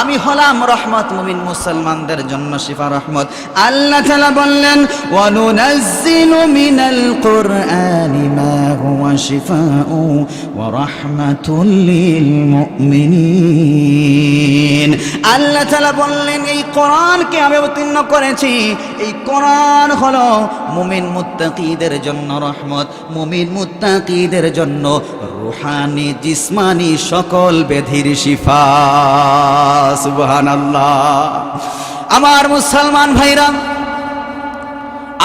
আমি হলাম রহমত, মুমিন মুসলমানদের জন্য শিফা, রহমত। আল্লাহ তাআলা বললেন, ওয়া নুনাজ্জিলু মিনাল কুরআনি মা হুয়া শিফাউ ওয়া রাহমাতুল লিল মুমিনিন। আল্লাহ তাআলা বললেন, এই কোরআনকে আমি অবতীর্ণ করেছি, এই কোরআন হলো মুমিন মুত্তাকিদের জন্য রহমত, মুমিন মুত্তাকিদের জন্য রূহানি জিসমানি সকল ব্যাধির শিফা। সুবহানাল্লাহ। আমার মুসলমান ভাইরা,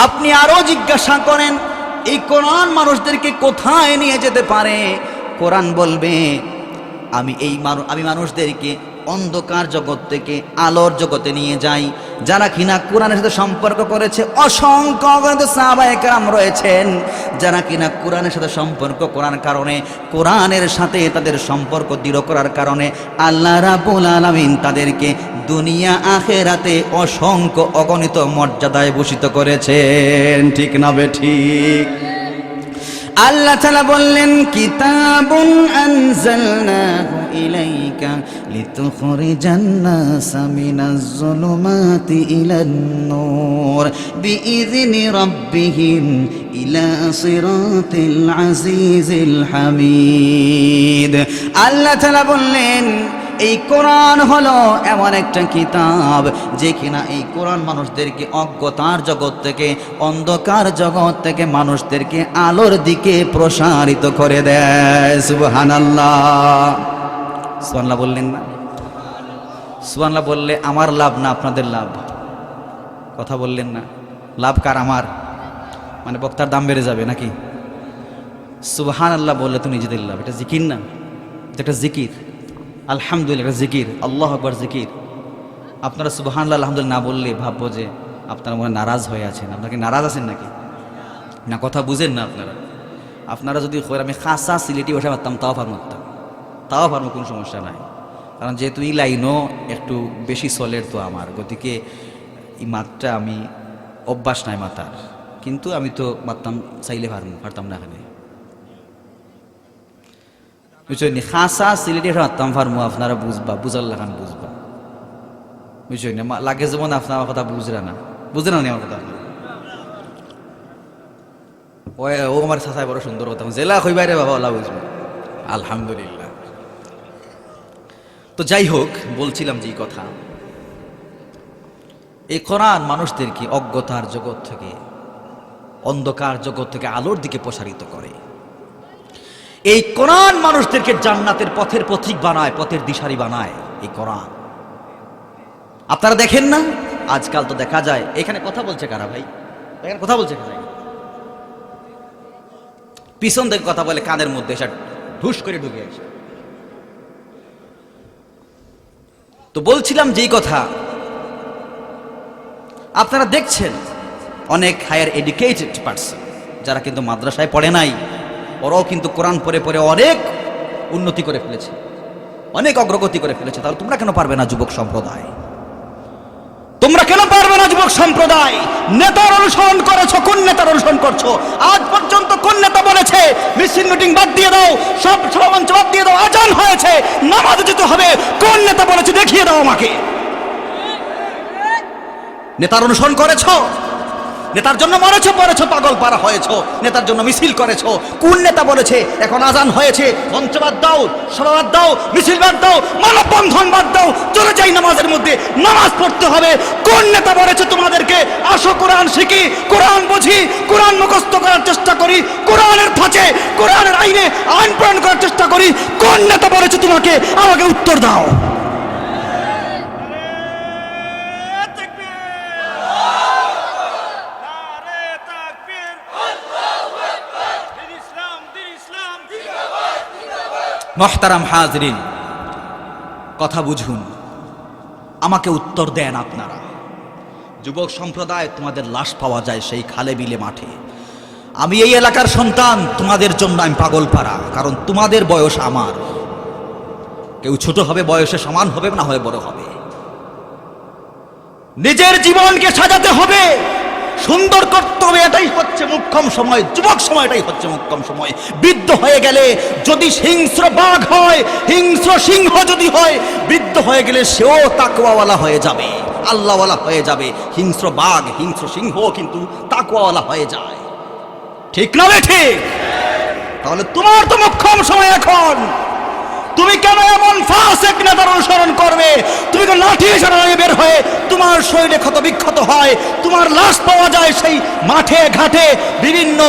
আপনি আরো জিজ্ঞাসা করেন, এই কোরআন মানুষদেরকে কোথায় নিয়ে যেতে পারে? কোরআন বলবে, আমি মানুষদেরকে অন্ধকার জগৎ থেকে আলোর জগতে নিয়ে যাই। যারা কিনা কোরআনের সাথে সম্পর্ক করেছে, অসংখ্য অগণিত সাহাবায়ে কেরাম রয়েছেন, যারা কিনা কোরআনের সাথে সম্পর্ক করার কারণে, কোরআনের সাথে তাদের সম্পর্ক দৃঢ় করার কারণে আল্লাহ রাব্বুল আলামিন তাদেরকে দুনিয়া আখিরাতে অসংখ্য অগণিত মর্যাদায় ভূষিত করেছেন। ঠিক না বেঠিক? আল্লাহ তাআলা বললেন, কিতাবুন আনজালনাহু ইলাইকা লিতুখরিজান নাসা মিনাজ যুলুমাতি ইলান নূর বিইذনি রাব্বিহিম ইলা সিরাতিল আজিজিল হামিদ। আল্লাহ তাআলা বললেন, এই কোরআন হলো এমন একটা কিতাব যে কিনা এই কোরআন মানুষদেরকে অজ্ঞতার জগৎ থেকে, অন্ধকার জগৎ থেকে মানুষদেরকে আলোর দিকে প্রসারিত করে দেয়। সুবহানাল্লাহ। সুবহানাল্লাহ বললেন না? সুবহানাল্লাহ বললে আমার লাভ না আপনাদের লাভ? কথা বললেন না, লাভ কার? আমার, মানে বক্তার দাম বেড়ে যাবে নাকি? সুবহান আল্লাহ বললে তো নিজেদের লাভ। এটা জিকির না, এটা একটা জিকির। আলহামদুলিল্লাহ একটা জিকির, আল্লাহ আকবার জিকির। আপনারা সুবহান আল্লাহ আলহামদুলিল্লাহ না বললে ভাববো যে আপনারা মনে নারাজ হয়ে আছেন। আপনাকে নারাজ আছেন নাকি? না, কথা বুঝেন না আপনারা। আপনারা যদি আমি খাসা সিলেটি বসে পারতাম তাও পারবো, কোনো সমস্যা নাই। কারণ যেহেতু এই লাইনও একটু বেশি চলের তো আমার, গতিকে এই মাত্রা আমি অভ্যাস নাই মাতার, কিন্তু আমি তো মারতাম চাইলে পারতাম না। এখানে বুঝছেন, খাসা সিলেটি মারতাম পারবো, আপনারা বুঝার লাগান বুঝবা, বুঝছেন না? লাগে যেমন আপনার আমার কথা বুঝরা না, বুঝলেন না আমার কথা? ও আমার চাচাই বড় সুন্দর কথা, জেলা কইবারে বাবা আল্লাহ বুঝবে। আলহামদুলিল্লাহ। তো যাই হোক, বলছিলাম যে কথা, এই কোরআন মানুষদেরকে অজ্ঞতার জগৎ থেকে, অন্ধকার জগৎ থেকে আলোর দিকে প্রসারিত করে। এই কোরআন মানুষদেরকে জান্নাতের পথের পথিক বানায়, পথের দিশারি বানায় এই কোরআন। আপনারা দেখেন না, আজকাল তো দেখা যায়, এখানে কথা বলছে কারা ভাই? এখানে কথা বলছে কারা? পিছন থেকে কথা বলে, কানের মধ্যে এসে ঢুস করে ঢুকে আসে। তো বলছিলাম যেই কথা, আপনারা দেখছেন অনেক হায়ার এডুকেটেড পার্সন যারা কিন্তু মাদ্রাসায় পড়ে নাই, ওরাও কিন্তু কোরআন পড়ে পড়ে অনেক উন্নতি করে ফেলেছে, অনেক অগ্রগতি করে ফেলেছে। তাহলে তোমরা কেন পারবে না যুবক সম্প্রদায়? তোমরা কেন পারবে না যুবক সম্প্রদায়? নেতার অনুসরণ করেছো, কোন নেতার অনুসরণ করছো? আজ পর্যন্ত কোন নেতা বলেছে মিছিল মিটিং বাদ দিয়ে দাও, সব সমাবেশ বাদ দিয়ে দাও, আজান হয়েছে নামাজে যেতে হবে? কোন নেতা বলেছে? দেখিয়ে দাও আমাকে। নেতার অনুসরণ করেছো? নেতার জন্য মরেছো, পড়েছো, পাগল পারা হয়েছো, নেতার জন্য মিছিল করেছো? কোন নেতা বলেছে এখন আজান হয়েছে মঞ্চ বাদ দাও, সভা বাদ দাও, মিছিল বাদ দাও, মানববন্ধন বাদ দাও, চলে যাই নামাজের মধ্যে, নামাজ পড়তে হবে? কোন নেতা বলেছে তোমাদেরকে আসো কোরআন শিখি, কোরআন বুঝি, কোরআন মুখস্থ করার চেষ্টা করি, কোরআনের ধাঁচে, কোরআনের আইনে আইন প্রণয়ন করার চেষ্টা করি? কোন নেতা বলেছে তোমাকে? আমাকে উত্তর দাও। মুহতারাম হাজরিন, কথা বুঝুন, আমাকে উত্তর দেন আপনারা। যুবক সম্প্রদায়, তোমাদের লাশ পাওয়া যায় সেই খালে বিলে মাঠে। আমি এই এলাকার সন্তান, তোমাদের জন্য আমি পাগল পারা, কারণ তোমাদের বয়স আমার। কেউ ছোট হবে, বয়সে সমান হবে, না হয়ে বড় হবে। নিজের জীবনকে সাজাতে হবে, সুন্দর করতে হবে, এটাই হচ্ছে মুখ্যম সময়। যুবক সময়টাই হচ্ছে মুখ্যম সময়। বৃদ্ধ হয়ে গেলে যদি হিংস্র বাঘ হয়, হিংস্র সিংহ যদি হয়, বৃদ্ধ হয়ে গেলে সেও তাকওয়াওয়ালা হয়ে যাবে, আল্লাহওয়ালা হয়ে যাবে। হিংস্র বাঘ, হিংস্র সিংহ কিন্তু তাকওয়াওয়ালা হয়ে যায়, ঠিক না ঠিক? তাহলে তোমার তো মুখ্যম সময় এখন। তুমি কেন এমন ফাসিক নেতার অনুসরণ করবে? তুমি তো লাঠি সারাই বের হয়ে তোমার শরীরে ক্ষত বিক্ষত হয়, তোমার লাশ পাওয়া যায় সেই মাঠে ঘাটে, বিভিন্ন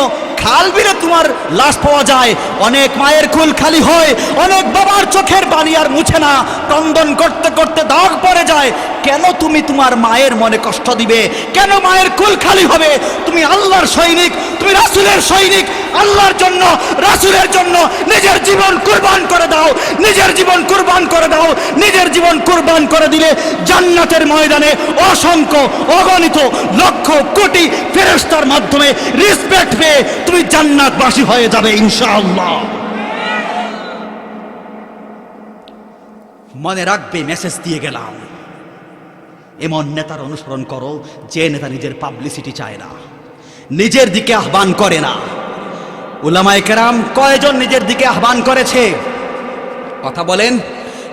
খাল বিলে তোমার লাশ পাওয়া যায়। অনেক মায়ের কুল খালি হয়, অনেক বাবার চোখের পানি আর মুছে না, ক্রন্দন করতে করতে দাগ পড়ে যায়। কেন তুমি তোমার মায়ের মনে কষ্ট দিবে? কেন মায়ের কুল খালি হবে? তুমি আল্লাহর সৈনিক, তুমি রাসূলের সৈনিক। আল্লাহর জন্য, রাসূলের জন্য নিজের জীবন কুরবান করে দাও, নিজের জীবন কুরবান করে দাও। নিজের জীবন কুরবান করে দিলে জান্নাতের ময়দানে অসংখ্য অগণিত লক্ষ কোটি ফেরেশতার মাধ্যমে রিসপেক্ট পেয়ে তুমি জান্নাতবাসী হয়ে যাবে ইনশাআল্লাহ। মনে রাখবে, মেসেজ দিয়ে গেলাম, এমন নেতার অনুসরণ করো যে নেতা নিজের পাবলিসিটি চায় না, নিজের দিকে আহ্বান করে না। উলামায়ে কেরাম কয়জন নিজের দিকে আহ্বান করেছে? কথা বলেন,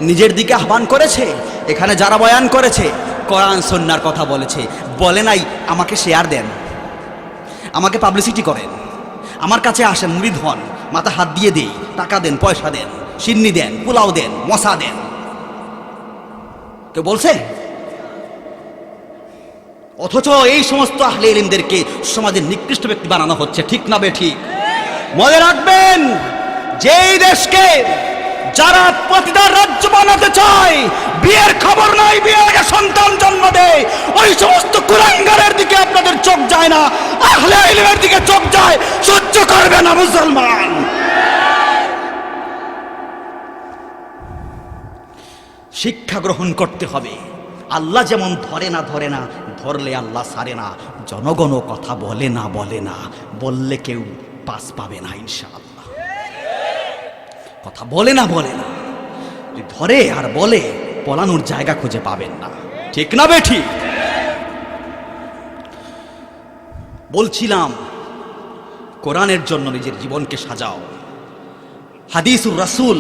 নিজের দিকে আহ্বান করেছে? এখানে যারা বয়ান করেছে কোরআন সুন্নাহর কথা বলেছে, বলে নাই আমাকে শেয়ার দেন, আমাকে পাবলিসিটি করেন, আমার কাছে আসেন, মুরিদ হন, মাথা হাত দিয়ে দেই, টাকা দেন, পয়সা দেন, সিন্নি দেন, পোলাও দেন, মশা দেন। কেউ বলছে? অথচ এই সমস্ত আহলে ইলমদেরকে সমাজের নিকৃষ্ট ব্যক্তি বানানো হচ্ছে, ঠিক না বে ঠিক? মনে রাখবেন, যেই দেশকে যারা পতিতার রাজ্য বানাতে চায়, বিয়ের খবর নাই, বিয়ের আগে সন্তান জন্ম দেয়, ওই সমস্ত কুলাঙ্গারের দিকে আপনাদের চোখ যায় না, আহলে ইলমের দিকে চোখ যায়। সহ্য করবে না মুসলমান। শিক্ষা গ্রহণ করতে হবে। আল্লাহ যেমন ধরে না, ধরলে আল্লাহ ছাড়ে না। জনগণ কথা বলে না, বললে কেউ পাস পাবে না ইনশাআল্লাহ। কথা বলে না, যদি ধরে আর বলে, পলানোর জায়গা খুঁজে পাবেন না। ঠিক না বেঠিক? বলছিলাম কোরআনের জন্য নিজের জীবনকে সাজাও। হাদিসুর রাসূল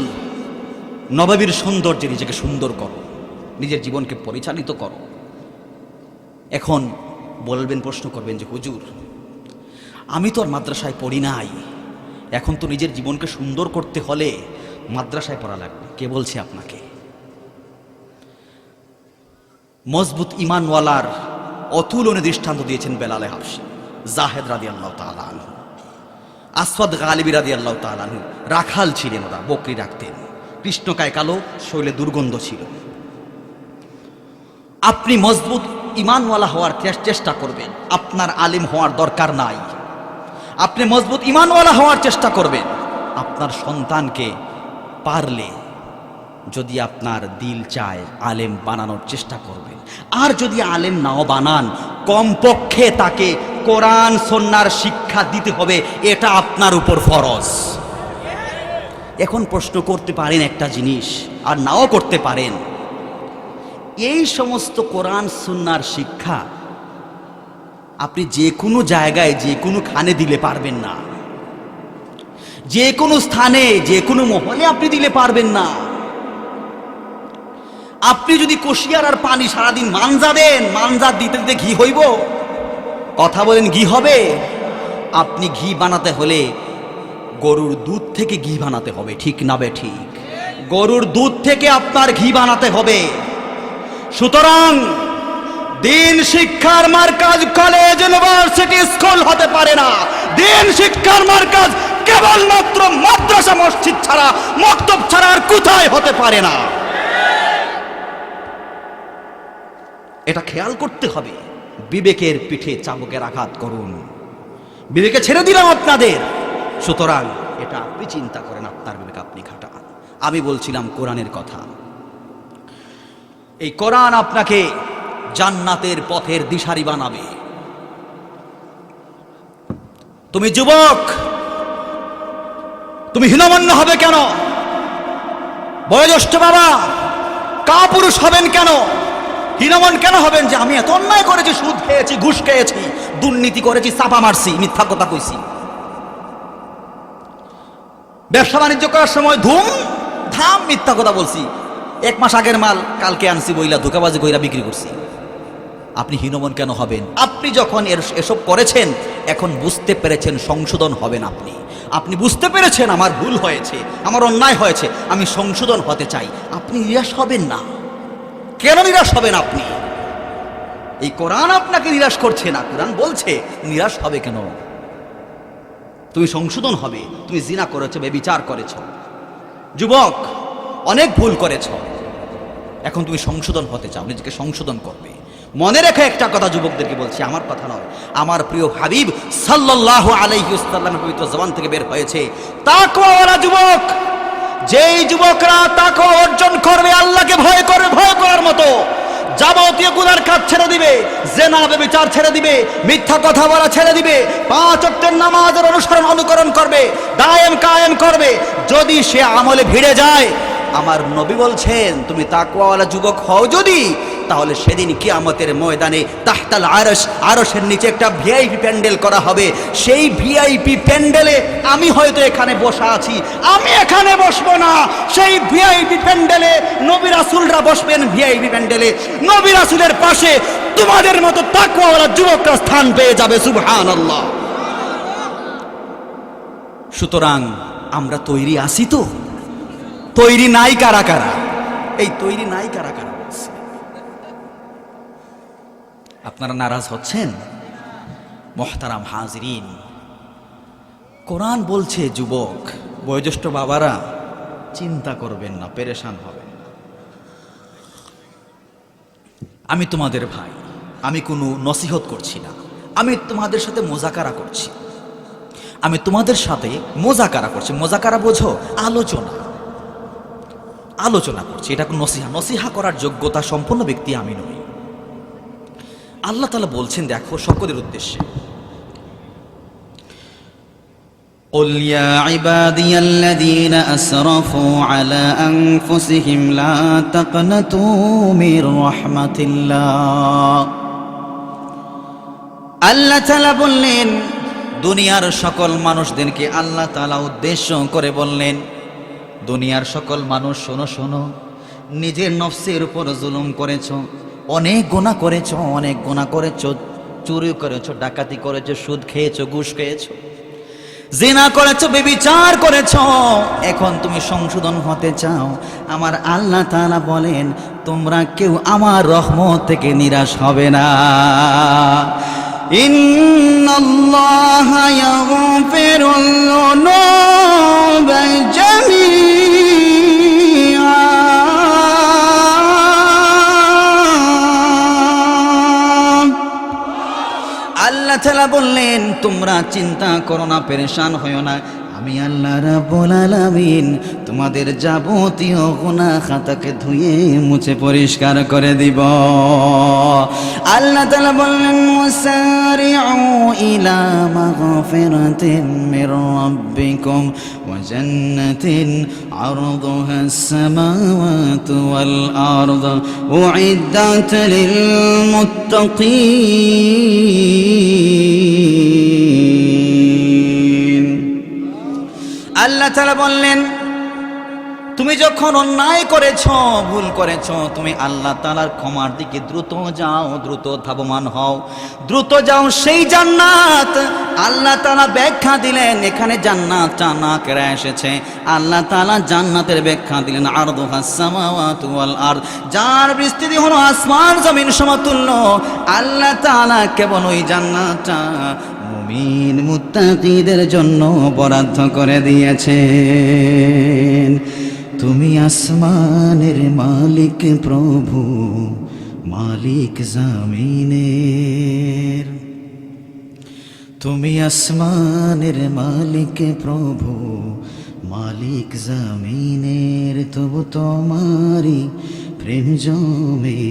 নববীর সৌন্দর্যে নিজেকে সুন্দর করো, নিজের জীবনকে পরিচালিত করো। এখন বলবেন, প্রশ্ন করবেন যে হুজুর, আমি তো আর মাদ্রাসায় পড়ি নাই, এখন তো নিজের জীবনকে সুন্দর করতে হলে মাদ্রাসায় পড়া লাগবে। কে বলছে আপনাকে? মজবুত ইমানওয়ালার অতুলনীয় দৃষ্টান্ত দিয়েছেন বেলালে হাবশী, জাহেদ রাদিয়াল্লাহু তাআলা আনহু, আসওয়াদ গালিবী রাদিয়াল্লাহু তাআলা আনহু। রাখাল ছিলেন ওরা, বকরি রাখতেন, কৃষ্ণকায় কালো, শরীরে দুর্গন্ধ ছিল। আপনি মজবুত ইমানওয়ালা হওয়ার চেষ্টা করবেন, আপনার আলিম হওয়ার দরকার নাই। আপনি মজবুত ইমানওয়ালা হওয়ার চেষ্টা করবেন। আপনার সন্তানকে পারলে, যদি আপনার দিল চায়, আলেম বানানোর চেষ্টা করবেন। আর যদি আলেম নাও বানান, কমপক্ষে তাকে কোরআন সুন্নাহর শিক্ষা দিতে হবে, এটা আপনার উপর ফরজ। এখন প্রশ্ন করতে পারেন একটা জিনিস, আর নাও করতে পারেন, এই সমস্ত কোরআন সুন্নাহর শিক্ষা আপনি যে কোনো জায়গায়, যে কোনো খানে দিলে পারবেন না, যে কোনো স্থানে, যে কোনো মহলে আপনি দিলে পারবেন না। আপনি যদি কুশিয়ার আর পানি সারাদিন মানজা দেন, মানজা দিতে দিতে ঘি হইব? কথা বলেন, ঘি হবে? আপনি ঘি বানাতে হলে গরুর দুধ থেকে ঘি বানাতে হবে। ঠিক না বে ঠিক? গরুর দুধ থেকে আপনার ঘি বানাতে হবে। সুতরাং দিন শিক্ষার মার্কাজ কলেজ, ইউনিভার্সিটি, স্কুল হতে পারে না। দিন শিক্ষার মার্কাজ কেবলমাত্র মাদ্রাসা, মসজিদ ছাড়া, মক্তব ছাড়া আর কোথায় হতে পারে না। এটা খেয়াল করতে হবে। বিবেকের পিঠে চাবুকের আঘাত করুন। বিবেকে ছেড়ে দিলাম আপনাদের। সুতরাং এটা আপনি চিন্তা করেন, আপনার বিবেক আপনি খাটান। আমি বলছিলাম কোরআনের কথা। এই কোরআন আপনাকে জান্নাতের পথের দিশারি বানাবে। তুমি যুবক, তুমি হীনমন্য হবে কেন? বয়োজ্যেষ্ঠ বাবা কাপুরুষ হবেন কেন? হীনমন কেন হবেন যে আমি এত অন্যায় করেছি, সুদ খেয়েছি, ঘুষ খেয়েছি, দুর্নীতি করেছি, চাপা মারছি, মিথ্যা কথা কইছি, ব্যবসা বাণিজ্য করার সময় ধুম ধাম মিথ্যা কথা বলছি, 1 মাস আগের মাল কালকে আনছি বইলা ধোঁকাবাজি কইরা বিক্রি করছি। আপনি হীনমন কেন হবেন? আপনি যখন এসব করেছেন, এখন বুঝতে পেরেছেন, সংশোধন হবেন। আপনি বুঝতে পেরেছেন আমার ভুল হয়েছে, আমার অন্যায় হয়েছে, আমি সংশোধন হতে চাই। আপনি নিরাশ হবেন না। কেন নিরাশ হবেন আপনি? এই কোরআন আপনাকে নিরাশ করছে না। কোরআন বলছে নিরাশ হবে কেন? তুমি সংশোধন হবে। তুমি জিনা করেছো, ব্যভিচার করেছ, যুবক অনেক ভুল করেছ, এখন তুমি সংশোধন হতে চাও, নিজেকে সংশোধন করবে। মনে রেখে একটা কথা যুবকদেরকে বলছি, আমার কথা নয়, আমার প্রিয় হাবিব সাল্লাল্লাহু আলাইহি ওয়াসাল্লামের পবিত্র জবান থেকে বের হয়েছে, তাকওয়াওয়ালা যুবক, যেই যুবকরা তাকওয়া অর্জন করবে, আল্লাহকে ভয় করবে, ভয় করার মতো, যাবতীয় গুনার কাজ ছেড়ে দিবে, জিনা ব্যভিচার ছেড়ে দিবে, মিথ্যা কথা বলা ছেড়ে দিবে, 5 ওয়াক্তের নামাজের অনুকরণ করবে, দায়েম কায়েম করবে, যদি সে আমলে ভিড়ে যায়, আমার নবী বলছেন তুমি তাকওয়াওয়ালা যুবক হও যদি, তাহলে সেদিন কিয়ামতের ময়দানে তাহতাল আরশ, আরশের নিচে একটা ভিআইপি প্যান্ডেল করা হবে। সেই ভিআইপি প্যান্ডেলে আমি হয়তো এখানে বসা আছি, আমি এখানে বসবো না। সেই ভিআইপি প্যান্ডেলে নবী রাসূলরা বসবেন। ভিআইপি প্যান্ডেলে নবী রাসূলের পাশে তোমাদের মতো তাকওয়াওয়ালা যুবকরা স্থান পেয়ে যাবে। সুবহানাল্লাহ। সুতরাং আমরা তৈরি আছি তো? তৈরি নাই কারা কারা? এই তৈরি নাই কারা কারা বলছে? আপনারা নারাজ হচ্ছেন? মুহতারাম হাজিরিন, কোরআন বলছে যুবক, বয়োজ্যেষ্ঠ বাবারা, চিন্তা করবেন না, পেরেশান হবেন না। আমি তোমাদের ভাই, আমি কোনো নসিহত করছি না, আমি তোমাদের সাথে মোজাকারা করছি, আমি তোমাদের সাথে মোজাকারা করছি। মোজাকারা বোঝো? আলোচনা, আলোচনা করছি। এটা কোনো নসিহা, নসিহা করার যোগ্যতা সম্পন্ন ব্যক্তি আমি নই। আল্লাহ তাআলা বলছেন, দেখো সকলের উদ্দেশ্যে, قل يا عبادي الذين أسرفوا على أنفسهم لا تقنطوا من رحمة الله আল্লাহ তাআলা বললেন, দুনিয়ার সকল মানুষদেরকে আল্লাহ তাআলা উদ্দেশ্য করে বললেন, দুনিয়ার সকল মানুষ শোনো শোনো, নিজের নফসের উপর জুলুম করেছো, অনেক গুনাহ করেছো, অনেক গুনাহ করেছো, চুরি করেছো, ডাকাতি করেছো, সুদ খেয়েছো, ঘুষ খেয়েছো, জিনা করেছো, ব্যভিচার করেছো। এখন তুমি সংশোধন হতে চাও। আমার আল্লাহ তাআলা বলেন, তোমরা কেউ আমার রহমত থেকে নিরাশ হবে না। ইন্নাল্লাহা ইয়াগফিরুল যুনুবা জামিআ আল্লাহ তাআলা বললেন, তোমরা চিন্তা করো না, পেরেশান হয়ো না, আমি আল্লাহ রাব্বুল আলামিন তোমাদের যাবতীয় গুনাহ খাতাকে ধুয়ে মুছে পরিষ্কার করে দিব। আল্লাহ তাআলা বললেন, মুসারিউ ইলা মাগফিরাতিন মির রাব্বিকুম ওয়া জান্নাতিন আরদুহাস সামাওয়াতু ওয়াল আরদু উইদ্দাত লিল মুত্তাকিন। আল্লাহ তাআলা বললেন, তুমি যখন অন্যায় করেছো, ভুল করেছো, তুমি আল্লাহ তাআলার ক্ষমার দিকে দ্রুত যাও, দ্রুত ধাবমান হও, দ্রুত যাও সেই জান্নাত। আল্লাহ তাআলা ব্যাখ্যা দিলেন, এখানে জান্নাত টানা কেরা এসেছে। আল্লাহ তাআলা জান্নাতের ব্যাখ্যা দিলেন, আরদুহাস সামাওয়াতু ওয়াল আরদ, যার বিস্তৃতি হলো আসমান জমিন সমতুল্য। আল্লাহ তাআলা কেবল ওই জান্নাতটা মুমিন মুত্তাকিদের জন্য বরাদ্দ করে দিয়েছেন। তুমি আসমানের মালিক প্রভু, মালিক জামিনের। তুমি আসমানের মালিক প্রভু, মালিক জামিনের। তবু তোমারি প্রেম জমে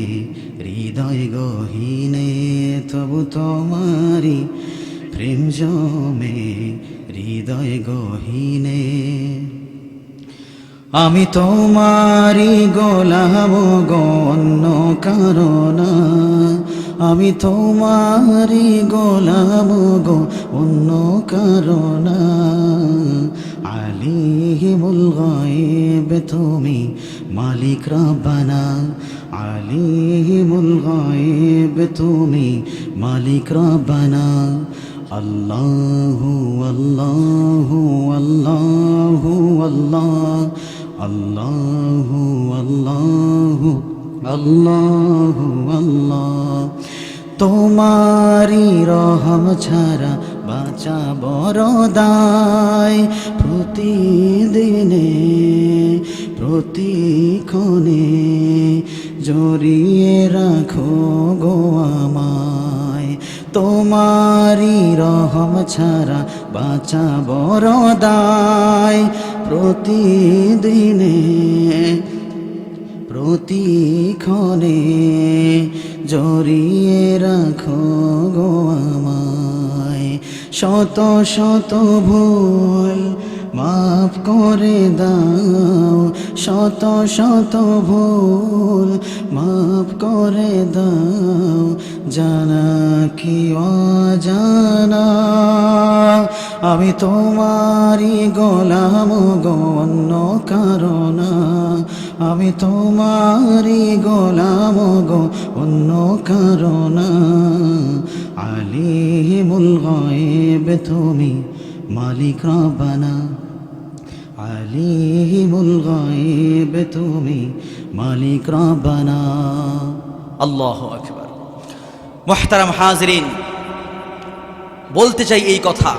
হৃদয় গহীনে, তবু তোমারি প্রেম জমে হৃদয় গহীনে। আমি তোমারি গোলাম গো, অন্য কারো না। আমি তোমারি গোলাম গো, অন্য কারো না। আলিমুল গায়ব তুমি মালিক রব্বানা, আলিমুল গায়ব তুমি মালিক রব্বানা। আল্লাহু আল্লাহু আল্লাহু আল্লাহ, আল্লাহু আল্লাহু আল্লাহু আল্লাহ। তোমারি রহম ছাড়া বাঁচা বড় দায়। প্রতিদিনে প্রতিক্ষণে জড়িয়ে রাখো গো আমায়। তোমারি রহম ছাড়া বাঁচা বড় দায়। প্রতিদিনে প্রতিক্ষণে জড়িয়ে রাখো গো আমায়। শত শত ভুল মাফ করে দাও, শত শত ভুল মাফ করে দাও, জানা কি অজানা। আমি তোমারি গোলাম গো, অন্য কারো না। আমি তোমারি গোলাম গো, অন্য কারো না। আলিমুল গায়ব তুমি মালিক রব্বানা, আলিমুল গায়ব তুমি মালিক রব্বানা। আল্লাহু আকবার। মুহতারাম হাজিরিন, বলতে চাই এই কথা,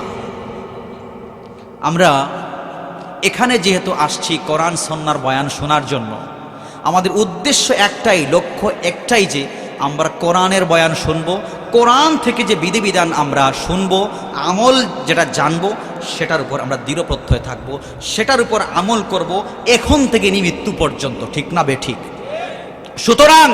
আমরা এখানে যেহেতু আসছি কোরআন সুন্নাহর বয়ান শোনার জন্য, আমাদের উদ্দেশ্য একটাই, লক্ষ্য একটাই যে আমরা কোরআনের বয়ান শুনবো, কোরআন থেকে যে বিধিবিধান আমরা শুনবো, আমল যেটা জানবো সেটার উপর আমরা দৃঢ় প্রত্যয় থাকবো, সেটার উপর আমল করব এখন থেকে মৃত্যু পর্যন্ত, ঠিক না বেঠিক? সুতরাং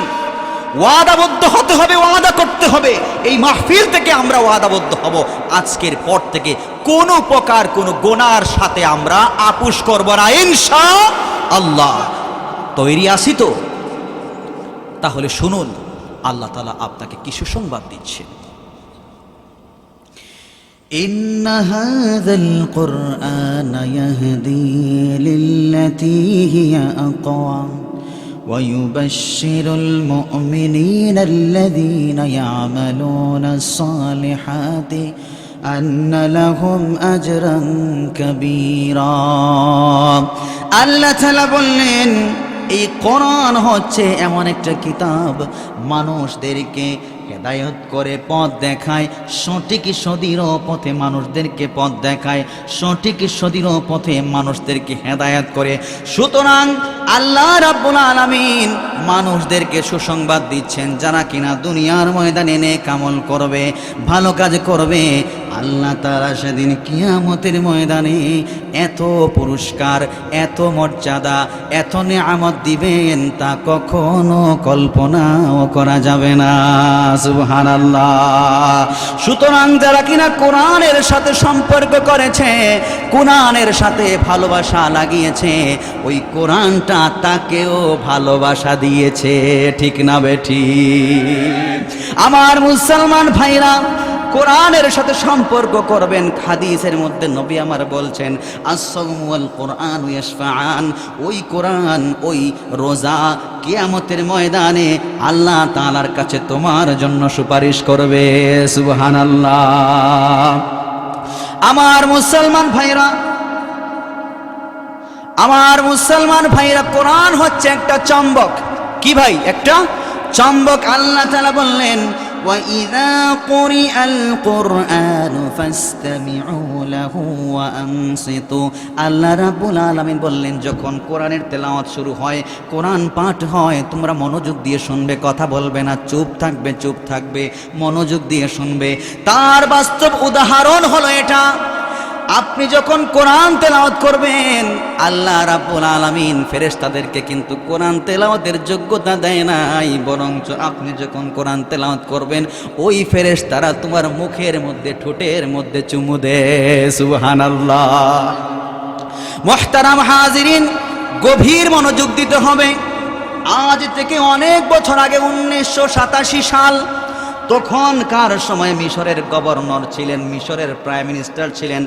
ওয়াদাবদ্ধ হতে হবে, ওয়াদা করতে হবে। এই মাহফিল থেকে আমরা ওয়াদাবদ্ধ হব, আজকের পর থেকে কোনো প্রকার কোনো গুনার সাথে আমরা আপোষ করব না ইনশাআল্লাহ। তৈরি আছি তো? তাহলে শুনুন আল্লাহ তাআলা আপনাকে কি সুসংবাদ দিচ্ছেন। ইন্না হাযাল কুরআন ইয়াহদি লিল্লাতী হিয়া আকওয়াম ويبشر المؤمنين الذين يعملون الصالحات أن لهم أجرا كبيرا আল্লাহ তাআলা বললেন এই কোরআন হচ্ছে এমন একটা কিতাব মানুষদেরকে হেদায়েত করে পথ দেখায়, সঠিক সদৃঢ় পথে মানুষদেরকে পথ দেখায়, সঠিক সদৃঢ় পথে মানুষদেরকে হেদায়েত করে। সুতরাং আল্লাহ রাব্বুল আলামিন মানুষদেরকে সুসংবাদ দিচ্ছেন, যারা কিনা দুনিয়ার ময়দানে নেক আমল করবে, ভালো কাজ করবে, আল্লাহ তাআলা সেদিন কিয়ামতের ময়দানে এত পুরস্কার, এত মর্যাদা, এত নিয়ামত দিবেন তা কখনো কল্পনাও করা যাবে না। সুবহানাল্লাহ। সুতরাং যারা কিনা কোরআনের সাথে সম্পর্ক করেছে, কোরআনের সাথে ভালোবাসা লাগিয়েছে, ওই কোরআনটা তাকেও ভালোবাসা দিয়েছে, ঠিক না বেঠিক? আমার মুসলমান ভাইরা, কোরআনের সাথে সম্পর্ক করবেন। হাদিসের মধ্যে নবী আমার বলছেন আস-সাওমু ওয়াল কুরআন ইয়াশফাআন, ওই কোরআন, ওই রোজা কিয়ামতের ময়দানে আল্লাহ তাআলার কাছে তোমার জন্য সুপারিশ করবে। সুবহানাল্লাহ। আমার মুসলমান ভাইরা, আমার মুসলমান ভাইরা, কোরআন হচ্ছে একটা চম্বক। কি ভাই? একটা চম্বক। আল্লাহ তাআলা বললেন وَإِذَا قُرِئَ الْقُرْآنُ فَاسْتَمِعُوا لَهُ وَأَنصِتُوا। আল্লাহ রাব্বুল আলামিন বললেন, যখন কোরআনের তেলাওয়াত শুরু হয়, কোরআন পাঠ হয়, তোমরা মনোযোগ দিয়ে শুনবে, কথা বলবে না, চুপ থাকবে, চুপ থাকবে, মনোযোগ দিয়ে শুনবে। তার বাস্তব উদাহরণ হলো এটা। আপনি যখন কোরআন তেলাওয়াত করবেন, আল্লাহ রাব্বুল আলামিন ফেরেশতাদেরকে কিন্তু কোরআন তেলাওয়াতের যোগ্যতা দেয় নাই, বরঞ্চ আপনি যখন কোরআন তেলাওয়াত করবেন, ওই ফেরেশতারা তোমার মুখের মধ্যে, ঠোঁটের মধ্যে চুমু দেয়। সুবহানাল্লাহ। মুহতারাম হাজিরিন, গভীর মনোযোগ দিতে হবে। আজ থেকে অনেক বছর আগে 1987 সাল, তখনকার সময় মিশরের গভর্নর ছিলেন, মিশরের প্রাইম মিনিস্টার ছিলেন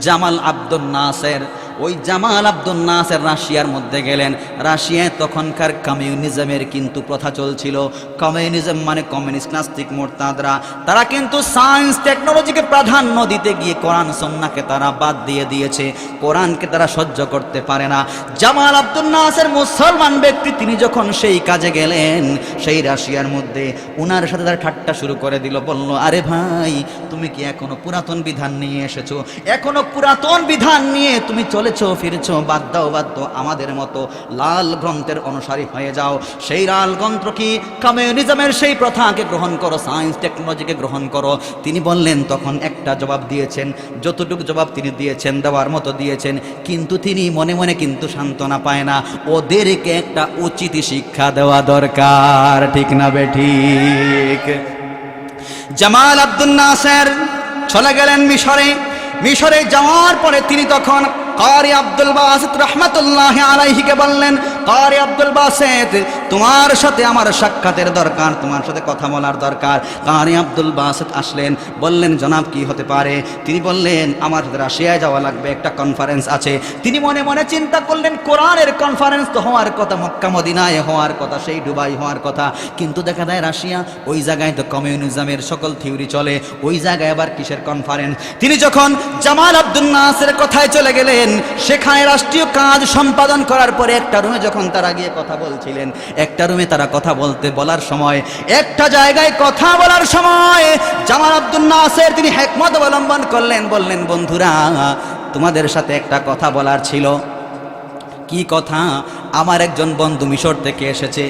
জামাল আব্দুল নাসের। ওই জামাল আব্দুল নাসের রাশিয়ার মধ্যে গেলেন। রাশিয়ায় তখনকার কমিউনিজমের কিন্তু প্রথা চলছিল। কমিউনিজম মানে কমিউনিস্ট, নাস্তিক, মোরতাদরা। তারা কিন্তু সায়েন্স টেকনোলজিকে প্রাধান্য দিতে গিয়ে কোরআন সুন্নাহকে তারা বাদ দিয়ে দিয়েছে। কোরআনকে তারা সহ্য করতে পারে না। জামাল আব্দুল নাসের মুসলমান ব্যক্তি, তিনি যখন সেই কাজে গেলেন, সেই রাশিয়ার মধ্যে উনার সাথে তারা ঠাট্টা শুরু করে দিল। বলল, আরে ভাই, তুমি কি এখনো পুরাতন বিধান নিয়ে এসেছো? এখনো পুরাতন বিধান নিয়ে তুমি চলেছো ফিরেছো? বাদ দাও, বাদ দাও, আমাদের মতো লাল গ্রন্থের অনুসারী হয়ে যাও। সেই লাল গ্রন্থ কি? কমিউনিজমের সেই প্রথাকে গ্রহণ করো, সায়েন্স টেকনোলজিকে গ্রহণ করো। তিনি বললেন, তখন একটা জবাব দিয়েছেন, যতটুকু জবাব তিনি দিয়েছেন, দেওয়ার মতো দিয়েছেন, কিন্তু তিনি মনে মনে কিন্তু সান্ত্বনা পায় না। ওদেরকে একটা উচিত শিক্ষা দেওয়া দরকার, ঠিক না বেঠিক? জামাল আব্দুল নাসের চলে গেলেন মিশরে। মিশরে যাওয়ার পরে তিনি তখন কারি আব্দুল বাসিত রহমাতুল্লাহ আলাইহিকে বললেন, কারি আব্দুল বাসিত, তোমার সাথে আমার সাক্ষাতের দরকার, তোমার সাথে কথা বলার দরকার। কারি আব্দুল বাসিত আসলেন, বললেন, জনাব কি হতে পারে? তিনি বললেন, আমার সাথে রাশিয়ায় যাওয়া লাগবে, একটা কনফারেন্স আছে। তিনি মনে মনে চিন্তা করলেন, কোরআনের কনফারেন্স তো হওয়ার কথা মক্কা মদিনায় হওয়ার কথা, সেই দুবাই হওয়ার কথা, কিন্তু দেখা যায় রাশিয়া, ওই জায়গায় তো কমিউনিজমের সকল থিওরি চলে, ওই জায়গায় আবার কিসের কনফারেন্স? তিনি যখন জামাল আব্দুল নাসের কথায় চলে গেলেন, সেখানে রাষ্ট্রীয় কাজ সম্পাদন করার পরে একটা রুমে যখন তারা গিয়ে কথা বলছিলেন, একটা রুমে তারা কথা বলার সময়, একটা জায়গায় কথা বলার সময় জামাল আব্দুল নাসের তিনি হিকমত অবলম্বন করলেন। বললেন, বন্ধুরা, তোমাদের সাথে একটা কথা বলার ছিল। কি কথা? আমার একজন বন্ধু মিশর থেকে এসেছে,